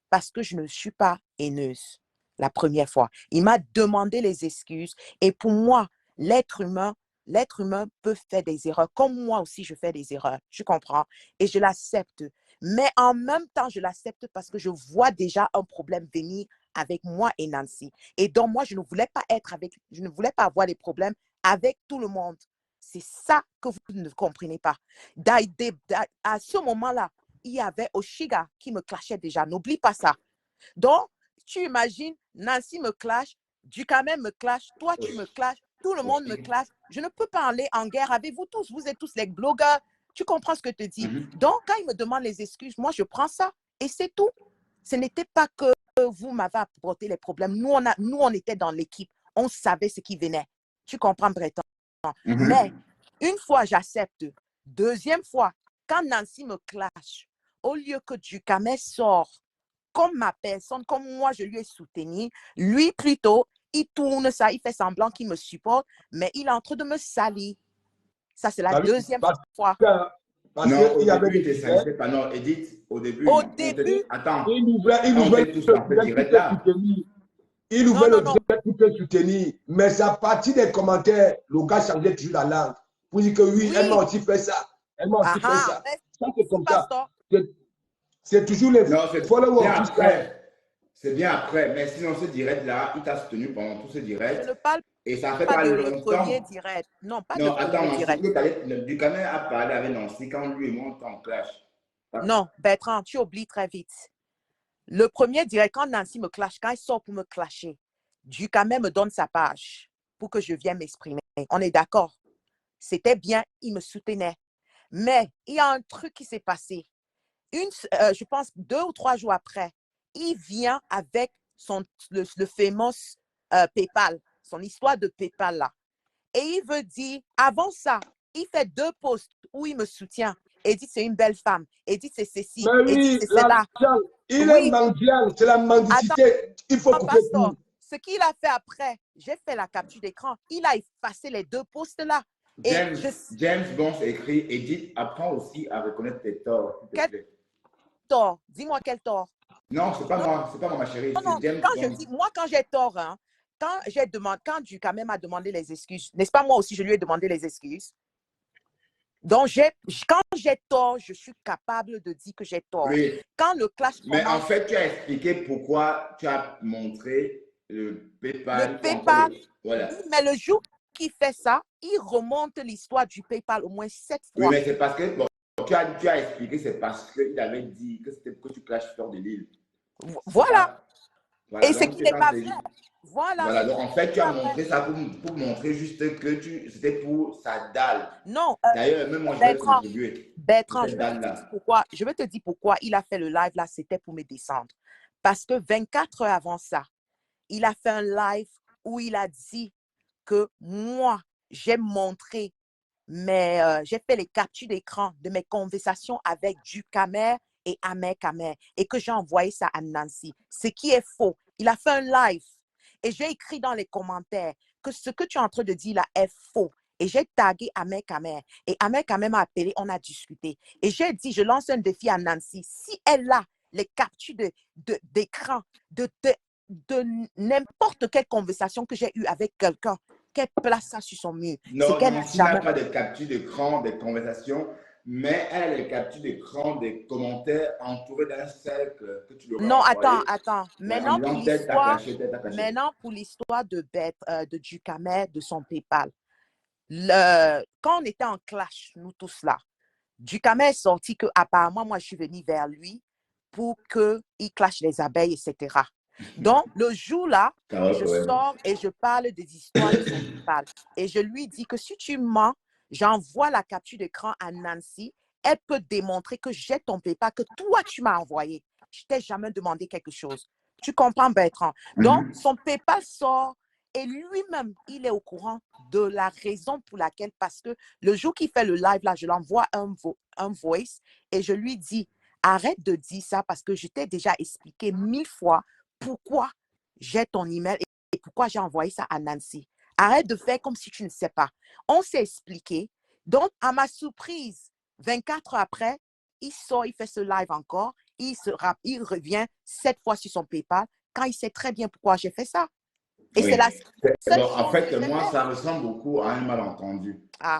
parce que je ne suis pas haineuse la première fois. Il m'a demandé les excuses et pour moi, l'être humain peut faire des erreurs. Comme moi aussi, je fais des erreurs. Je comprends et je l'accepte. Mais en même temps, je l'accepte parce que je vois déjà un problème venir avec moi et Nancy. Et donc, moi, je ne voulais pas avoir des problèmes avec tout le monde. C'est ça que vous ne comprenez pas. À ce moment-là, il y avait Oshiga qui me clashait déjà. N'oublie pas ça. Donc, tu imagines, Nancy me clash, Dukamer me clash, toi, tu me clashes, tout le monde me clash. Je ne peux pas aller en guerre avec vous tous. Vous êtes tous les blogueurs. Tu comprends ce que je te dis? Donc, quand il me demande les excuses, moi, je prends ça et c'est tout. Ce n'était pas que vous m'avez apporté les problèmes. Nous, on était dans l'équipe. On savait ce qui venait. Tu comprends, Breton? Mais une fois, j'accepte. Deuxième fois, quand Nancy me clash, au lieu que Dukamer sort comme ma personne, comme moi, je lui ai soutenu, lui, plutôt, il tourne ça, il fait semblant qu'il me supporte, mais il est en train de me salir. Ça, c'est la deuxième fois. Parce non, qu'il y avait début, des il salissait pas. Non, Edith, au début, Au non. début, Attends, il ouvrait on le était tous dans ce direct-là. Il ouvrait Non, le non, direct pour te soutenir. Mais à partir des commentaires, le gars changeait toujours la langue. Pour dire que oui, elle m'a aussi fait ça. Elle m'a aussi fait ça. mais Ça, c'est comme ça. pasteur. C'est toujours les Non, c'est followers. bien après. C'est bien après. Mais sinon, ce direct-là, il t'a soutenu pendant tout ce Je direct. ne parle Et ça fait pas pas de le premier longtemps. direct. Non, pas Non, le attends, premier Nancy, direct. Dukamer a parlé avec Nancy quand lui et moi, on était en clash. Non, Bertrand, tu oublies très vite. Le premier direct, quand Nancy me clash, quand il sort pour me clasher, Dukamer me donne sa page pour que je vienne m'exprimer. On est d'accord. C'était bien, il me soutenait. Mais il y a un truc qui s'est passé. Je pense 2 ou 3 jours après, il vient avec le fameux PayPal, son histoire de PayPal là. Et il veut dire, avant ça, il fait 2 posts où il me soutient. Et dit, c'est une belle femme. Et dit, c'est ceci. Mais Et dit, oui, c'est cela. il est Oui. mendiant, c'est la mendicité. Il faut couper Pasteur, tout. ce qu'il a fait après, j'ai fait la capture d'écran. Il a effacé les 2 posts là. James Bond écrit, Edith, apprends aussi à reconnaître tes torts. Quel tort? Dis-moi quel tort. Non, c'est pas moi, ma chérie. Non, C'est James quand Bond. je dis, moi, quand j'ai tort, hein, quand Dukamer m'a demandé les excuses, n'est-ce pas moi aussi, je lui ai demandé les excuses? Donc, quand j'ai tort, je suis capable de dire que j'ai tort. Oui. Quand le clash commence... Mais en fait, tu as expliqué pourquoi tu as montré le PayPal. Le PayPal, voilà. Oui, mais le jour qu'il fait ça, il remonte l'histoire du PayPal au moins 7 fois. Oui, mais c'est parce que, bon, tu as expliqué, c'est parce qu'il avait dit que tu clashes Fleur de Lille. Voilà. Voilà. Et ce qui n'est pas vrai. Voilà, donc en fait, tu as montré ça pour montrer juste que c'était pour sa dalle. Non. D'ailleurs, même moi, je vais contribuer. Bertrand, je vais te dire pourquoi il a fait le live là, c'était pour me descendre. Parce que 24 heures avant ça, il a fait un live où il a dit que moi, j'ai montré, j'ai fait les captures d'écran de mes conversations avec Dukamer et Ahmed Kamer et que j'ai envoyé ça à Nancy. Ce qui est faux. Il a fait un live et j'ai écrit dans les commentaires que ce que tu es en train de dire là est faux. Et j'ai tagué Ahmed Kamer. Et Ahmed Kamer m'a appelé, on a discuté. Et j'ai dit, je lance un défi à Nancy. Si elle a les captures d'écran de n'importe quelle conversation que j'ai eue avec quelqu'un, qu'elle place ça sur son mur. Non, Nancy n'a pas de capture d'écran des conversations, mais elle a les captures d'écran des commentaires entourés d'un cercle que tu leur as envoyé. Attends. Maintenant, pour l'histoire de Dukamer, de son PayPal. Quand on était en clash, nous tous là, Dukamer est sorti que apparemment moi, je suis venue vers lui pour qu'il clash les abeilles, etc. Donc, le jour-là, Carole je Cohen. sors et je parle des histoires de son PayPal. Et je lui dis que si tu mens, j'envoie la capture d'écran à Nancy. Elle peut démontrer que j'ai ton PayPal, que toi, tu m'as envoyé. Je t'ai jamais demandé quelque chose. Tu comprends, Bertrand? Donc, son PayPal sort et lui-même, il est au courant de la raison pour laquelle, parce que le jour qu'il fait le live, là, je l'envoie un voice et je lui dis, arrête de dire ça parce que je t'ai déjà expliqué 1000 fois pourquoi j'ai ton email et pourquoi j'ai envoyé ça à Nancy. Arrête de faire comme si tu ne sais pas. On s'est expliqué. Donc, à ma surprise, 24 heures après, il sort, il fait ce live encore. Il revient 7 fois sur son PayPal quand il sait très bien pourquoi j'ai fait ça. Et Oui. c'est la seule Bon, en chose que fait, j'ai moi, fait. ça ressemble beaucoup à un malentendu. Ah,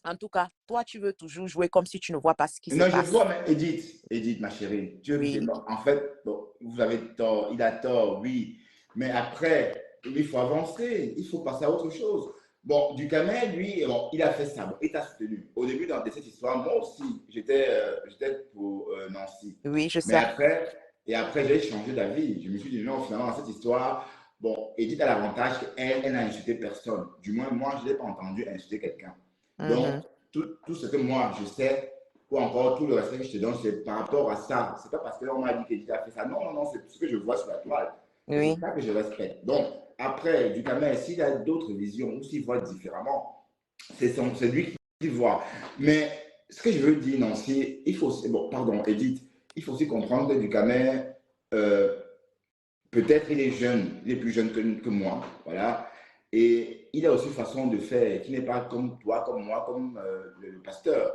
en tout cas, toi, tu veux toujours jouer comme si tu ne vois pas ce qui se Non, je passe. vois, mais Edith, ma chérie, Oui. en fait, bon, vous avez tort, il a tort, oui. Mais après, il faut avancer, il faut passer à autre chose. Bon, Ducamel, lui, bon, il a fait ça, bon, il t'a soutenu. Au début de cette histoire, moi aussi, j'étais pour Nancy. Oui, je Mais sais. après, j'ai changé d'avis. Je me suis dit, non, finalement, dans cette histoire, bon, Edith a l'avantage qu'elle n'a insulté personne. Du moins, moi, je ne l'ai pas entendu insulter quelqu'un. Donc, tout ce que moi, je sais, ou encore tout le respect que je te donne, c'est par rapport à ça. C'est pas parce qu'on m'a dit qu'Edith a fait ça. Non, non, non, c'est ce que je vois sur la toile. Et Oui. c'est ça que je respecte. Donc, après, Ducamel, s'il a d'autres visions ou s'il voit différemment, c'est lui qui voit. Mais ce que je veux dire, Nancy, il faut aussi, bon, pardon, Edith, il faut aussi comprendre que Ducamel, peut-être il est jeune, il est plus jeune que moi, voilà. Et il a aussi une façon de faire qui n'est pas comme toi, comme moi, comme le pasteur.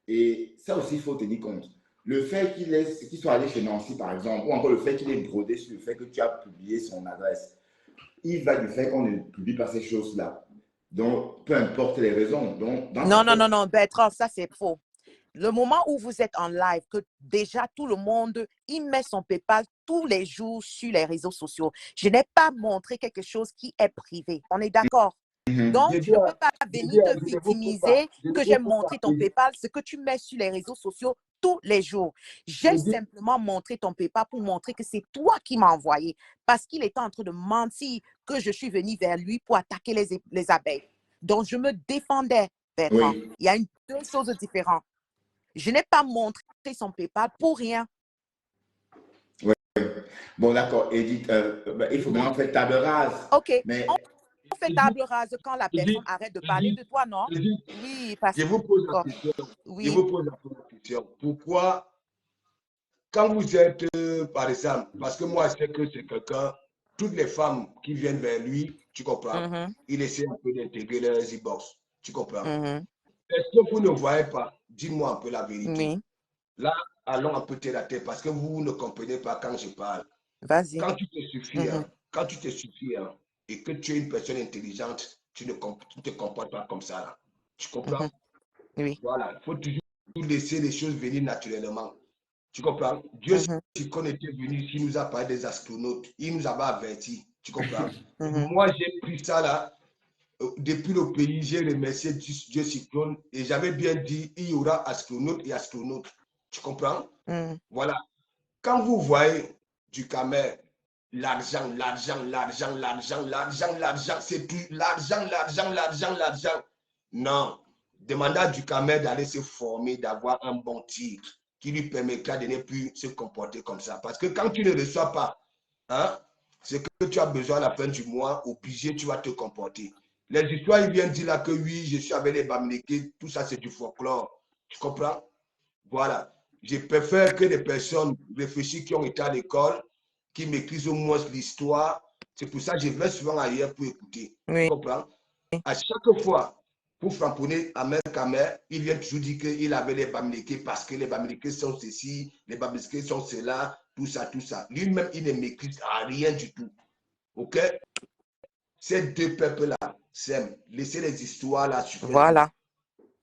Et ça aussi, il faut tenir compte. Le fait qu'il soit allé chez Nancy, par exemple, ou encore le fait qu'il ait brodé sur le fait que tu as publié son adresse, il va du fait qu'on ne publie pas ces choses-là. Donc, peu importe les raisons. Donc, dans Non, sa non, tête, non, non, Bertrand, ça c'est faux. Le moment où vous êtes en live, que déjà tout le monde, il met son PayPal tous les jours sur les réseaux sociaux. Je n'ai pas montré quelque chose qui est privé. On est d'accord? Donc, tu ne peux pas venir te victimiser que j'ai montré ton PayPal, ce que tu mets sur les réseaux sociaux tous les jours. J'ai simplement montré ton PayPal pour montrer que c'est toi qui m'as envoyé parce qu'il était en train de mentir que je suis venue vers lui pour attaquer les abeilles. Donc, je me défendais, Bertrand. oui. Il y a deux choses différentes. Je n'ai pas montré son PayPal pour rien. Oui. Bon, d'accord, Edith, il faut maintenant faire table rase. OK. Mais On fait table rase quand la personne arrête de parler de toi, non? Oui, parce je vous pose la que... question. Oui. Je vous pose la question. Pourquoi, quand vous êtes, par exemple, parce que moi, je sais que c'est quelqu'un, toutes les femmes qui viennent vers lui, tu comprends, il essaie un peu d'intégrer leur e-box. Tu comprends? Est-ce que vous ne voyez pas, dis-moi un peu la vérité. Oui. Là, allons un peu terre à terre parce que vous ne comprenez pas quand je parle. Vas-y. Quand tu te suffis, quand tu te suffis et que tu es une personne intelligente, tu ne te comportes pas comme ça. Là. Tu comprends? Oui. Voilà, il faut toujours laisser les choses venir naturellement. Tu comprends? Dieu, si qu'on était venu ici, il nous a parlé des astronautes. Il nous avait avertis. Tu comprends? Moi, j'ai pris ça là. Depuis le pays, j'ai remercié Dieu Cyclone et j'avais bien dit, il y aura astronautes et astronautes. Tu comprends? Voilà. Quand vous voyez du Camer, l'argent, c'est tout. L'argent. Non. Demandez à du Camer d'aller se former, d'avoir un bon titre qui lui permettra de ne plus se comporter comme ça. Parce que quand tu ne reçois pas, hein, c'est que tu as besoin à la fin du mois, obligé, tu vas te comporter. Les histoires, ils viennent dire là que oui, je suis avec les Bamileke, tout ça c'est du folklore. Tu comprends? Voilà. Je préfère que des personnes réfléchies qui ont été à l'école, qui maîtrisent au moins l'histoire. C'est pour ça que je vais souvent ailleurs pour écouter. Oui. Tu comprends? À chaque fois, pour framponner à Kamer, il vient toujours dire qu'il avait les Bamileke parce que les Bamileke sont ceci, les Bamileke sont cela, tout ça, tout ça. Lui-même, il ne maîtrise rien du tout. OK? Ces deux peuples-là s'aiment. Laissez les histoires là sur Facebook. Voilà.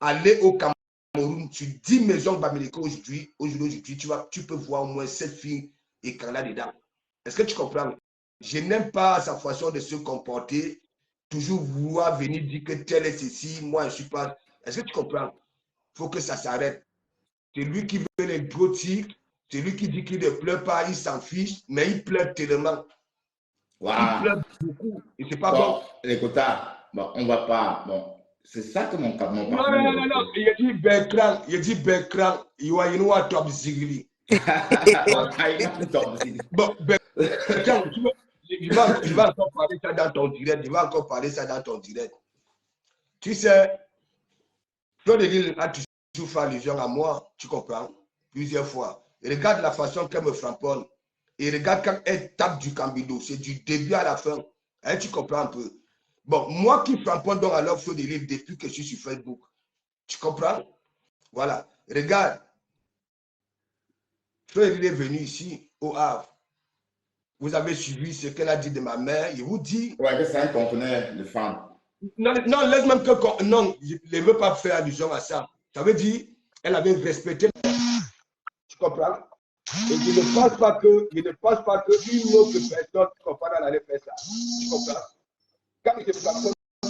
Allez au Cameroun, sur 10 maisons Bamileke aujourd'hui, tu peux voir au moins 7 filles écran là-dedans. Est-ce que tu comprends? Je n'aime pas sa façon de se comporter, toujours vouloir venir dire que tel est ceci, moi je ne suis pas. Est-ce que tu comprends? Il faut que ça s'arrête. C'est lui qui veut les gros titres, Celui qui dit qu'il ne pleure pas, il s'en fiche, mais il pleure tellement. Wow. Il pleure beaucoup. Et c'est pas Bon, bon. les quotas, bon, on va pas. Bon, c'est ça que mon partenaire. Non. Il dit Bertrand. Il dit Bertrand. You are top zigli. Bon, Bertrand, je vais encore parler ça dans ton direct. Je vais encore parler ça dans ton direct. Tu sais, Claude Lille a toujours fait allusion à moi, tu comprends, plusieurs fois. Et regarde la façon qu'elle me framponne. Et regarde quand elle tape du Cambido. C'est du début à la fin. Hein, tu comprends un peu. Bon, moi qui framponne donc alors Claude Lille depuis que je suis sur Facebook. Tu comprends? Voilà. Regarde. Claude Lille est venu ici, au Havre. Vous avez suivi ce qu'elle a dit de ma mère. Je vous dis. Ouais, que c'est un conteneur de femmes. Non, laisse même que. Non, je ne veux pas faire allusion à ça. Ça veut dire, elle avait respecté. Tu comprends? Et je ne pense pas qu'une autre personne, tu comprends, elle allait faire ça. Tu comprends? Quand je frappe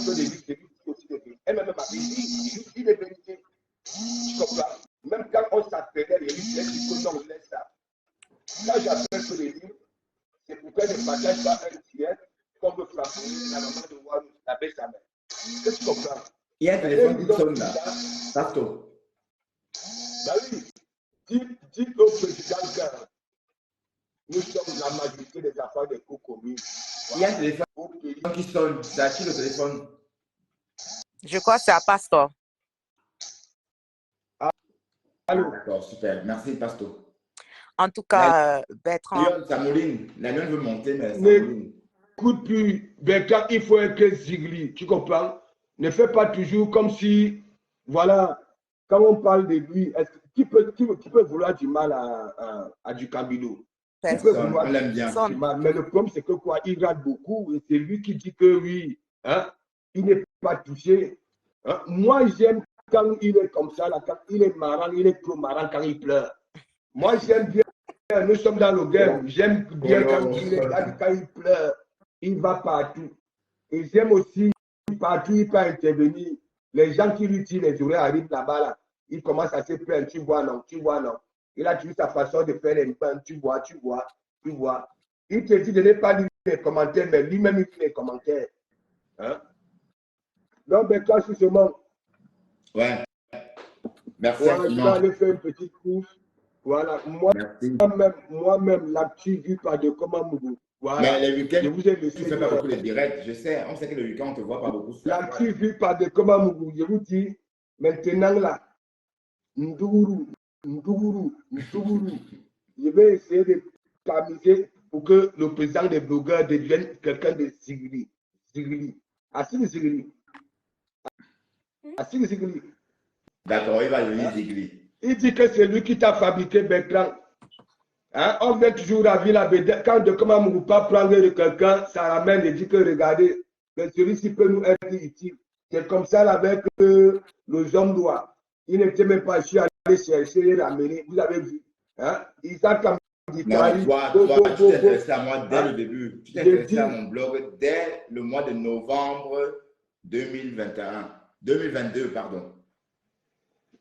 sur les livres, c'est aussi des vérités. Elle-même m'avait dit des vérités. Tu comprends? Même quand on s'appelait, il y a dit qu'on laisse ça. Quand j'appelle sur les livres, c'est pour qu'elle ne partage pas un direct qu'on veut frapper la maman de Warou avec sa mère. Est-ce que tu comprends? Il y a un téléphone qui sonne là. Pasto. Bah oui. Dis au président que nous sommes la majorité des affaires des co-communes. Il y a un téléphone qui sonne. C'est à qui le téléphone? Je crois que c'est à Pastor. Allô? D'accord, super. Merci, Pasto. En tout cas, Bertrand. Ça mouline. La lune veut monter, mais ça mouline. Écoute, puis, Bertrand, il faut être zigli. Tu comprends? Ne fais pas toujours comme si, voilà, quand on parle de lui, qui peut vouloir du mal à du Cambido? Qui peut vouloir on l'aime bien. du mal? Mais le problème, c'est que quoi, il rate beaucoup et c'est lui qui dit que oui, hein, il n'est pas touché. Hein? Moi, j'aime quand il est comme ça, là, quand il est marrant, il est trop marrant quand il pleure. Moi, j'aime bien, nous sommes dans le game, j'aime bien quand il pleure, il va partout. Et j'aime aussi partout, il peut intervenir. Les gens qui lui tirent les oreilles arrivent là-bas, là. Il commence à se plaindre, tu vois, non. Il a toujours sa façon de faire les pains, tu vois. Il te dit de ne pas lire les commentaires, mais lui-même, il fait les commentaires. Hein? Donc, ben, toi, justement. Ouais. Merci. Voilà, je vais aller faire une petite course. Voilà, moi-même, l'actu vu par de comment Mougou. Voilà. Mais les week-ends, je vous ai laissé. Tu ne fais pas beaucoup de directs, je sais. On sait que le week-end, on ne te voit pas beaucoup. L'actu vu par de comment Mougou. Je vous dis, maintenant là, Ndougourou. Je vais essayer de t'amuser pour que le président des blogueurs devienne quelqu'un de Zigli. Assis Zigli. D'accord, il va devenir Zigli. Il dit que c'est lui qui t'a fabriqué Bertrand. Hein? On vient toujours à Villa-Bédé. Quand de comment on ne peut pas prendre de quelqu'un, ça ramène et dit que regardez, celui-ci peut nous être utile. C'est comme ça avec le homme droit. Il n'était même pas ici à aller chercher et ramener. Vous avez vu. Hein? Isaac a dit toi, tu t'es intéressé à moi dès le début. Tu t'es intéressé à mon blog dès le mois de novembre 2021. 2022, pardon.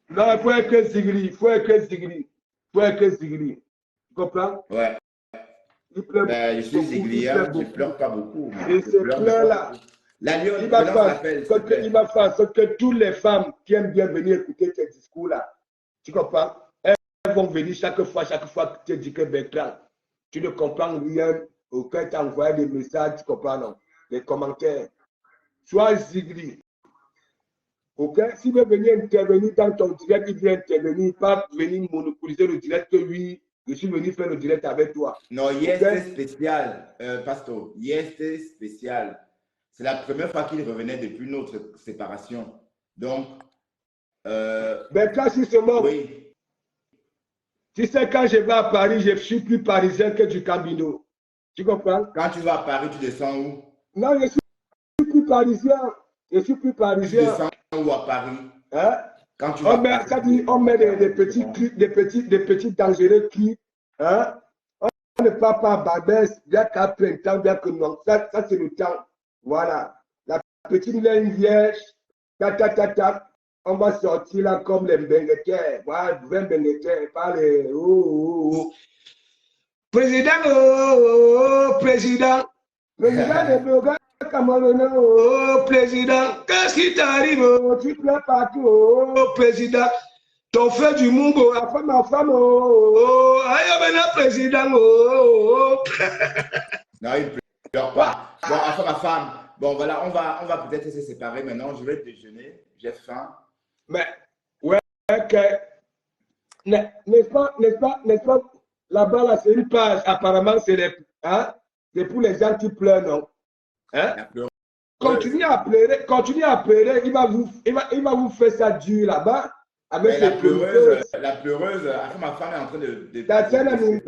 Non, il faut être Zigli. Tu comprends? Ouais. Il pleure je suis Ziglien, je ne pleure pas beaucoup. Et ce pleur-là, il va faire ce que toutes les femmes qui aiment bien venir écouter tes discours-là. Tu comprends? Elles vont venir chaque fois que tu dis que Bertrand, tu ne comprends rien, aucun t'a envoyé des messages, tu comprends, non? Les commentaires. Sois Zigli. Ok, s'il veut venir intervenir dans ton direct, il vient intervenir, pas venir monopoliser le direct que lui, je suis venu faire le direct avec toi. Non, hier c'était spécial, Pastor. Hier c'était spécial. C'est la première fois qu'il revenait depuis notre séparation. Donc, Bertrand, justement, oui. Tu sais, quand je vais à Paris, je suis plus parisien que du Cambido. Tu comprends? Quand tu vas à Paris, tu descends où? Non, je suis plus parisien. Tu descends où à Paris? Hein? Quand tu vas à Paris, on met des petits clips, des petits dangereux clips. Hein? On ne parle pas à Barbès, bien qu'à printemps, bien que non. Ça c'est le temps. Voilà. La petite laine vierge, on va sortir là comme les bengueteurs. Voilà, 20 bengueteurs, pas les. Président, président. Président des blogueurs camerounais, président. Qu'est-ce qui t'arrive? Tu pleures partout, président. Ton frère du Mungo, ma femme, aïe, maintenant, président, Non, il ne pleure pas. Bon, enfin, ma femme. Bon, voilà, on va peut-être se séparer maintenant. Je vais déjeuner. J'ai faim. Mais, ouais, ok. N'est-ce pas, là-bas, là, c'est une page. Apparemment, c'est pour les gens qui pleurent, non? Hein? Continuez à pleurer, il va vous faire ça dur là-bas. Avec la pleureuse, après ma femme est en train de Tatiana Nimbang.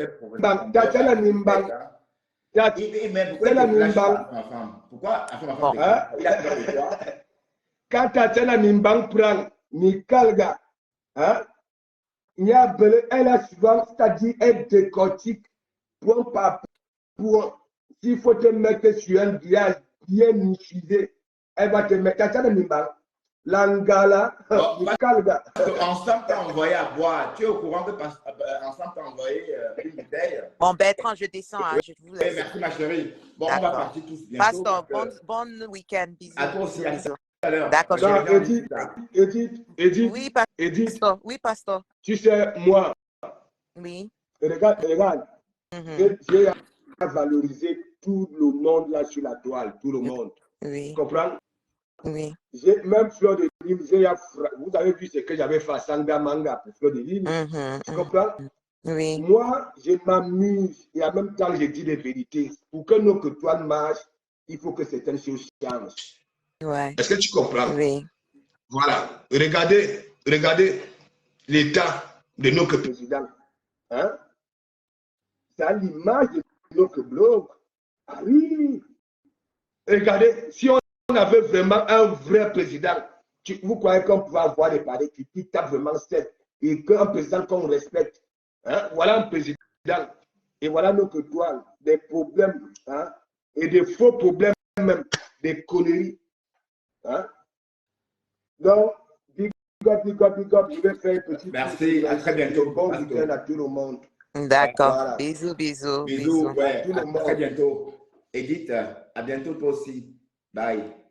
Pourquoi après ma femme il a peur de quoi? Quand Tatiana Nimbang prend Nikalga, hein, elle a souvent, c'est-à-dire elle décortique point par point. S'il faut te mettre sur un village bien utilisé, elle va te mettre Tatiana Nimbang. L'Angala, Nikalga. Ensemble, t'as envoyé à boire. Tu es au courant que ensemble, t'as envoyé une bouteille. Bon, Bertrand, je descends. Hein, je vous laisse. Merci, ma chérie. Bon, on va partir tous bientôt. Pasteur, bon week-end. Bisous. À toi aussi, bisous. à l'heure. D'accord. Edith. Oui, pasteur. Tu sais, moi, oui. Regarde. J'ai valorisé tout le monde là sur la toile, tout le monde. Oui. Tu comprends? Oui. J'ai même Fleur de Lille, vous avez vu ce que j'avais fait à Sanga Manga pour Fleur de Lille. Tu comprends? Oui. Moi, je m'amuse et en même temps, je dis des vérités. Pour que nos toiles marchent, il faut que certaines choses changent. Ouais. Est-ce que tu comprends? Oui. Voilà. Regardez l'état de notre président. Hein? C'est à l'image de notre blog. Ah oui. Regardez, si on avait vraiment un vrai président, vous croyez qu'on pouvait avoir des parler qui tapent vraiment sec et qu'un président qu'on respecte. Hein? Voilà un président. Et voilà nos toiles, des problèmes, hein? Et des faux problèmes même, des conneries. Hein? Donc, big up, je vais faire un petit. Merci, à très bientôt. Bon week-end à tout le monde. D'accord. Voilà. Bisous. Bisous, ouais, à très bientôt. Edith, à bientôt toi aussi. Bye.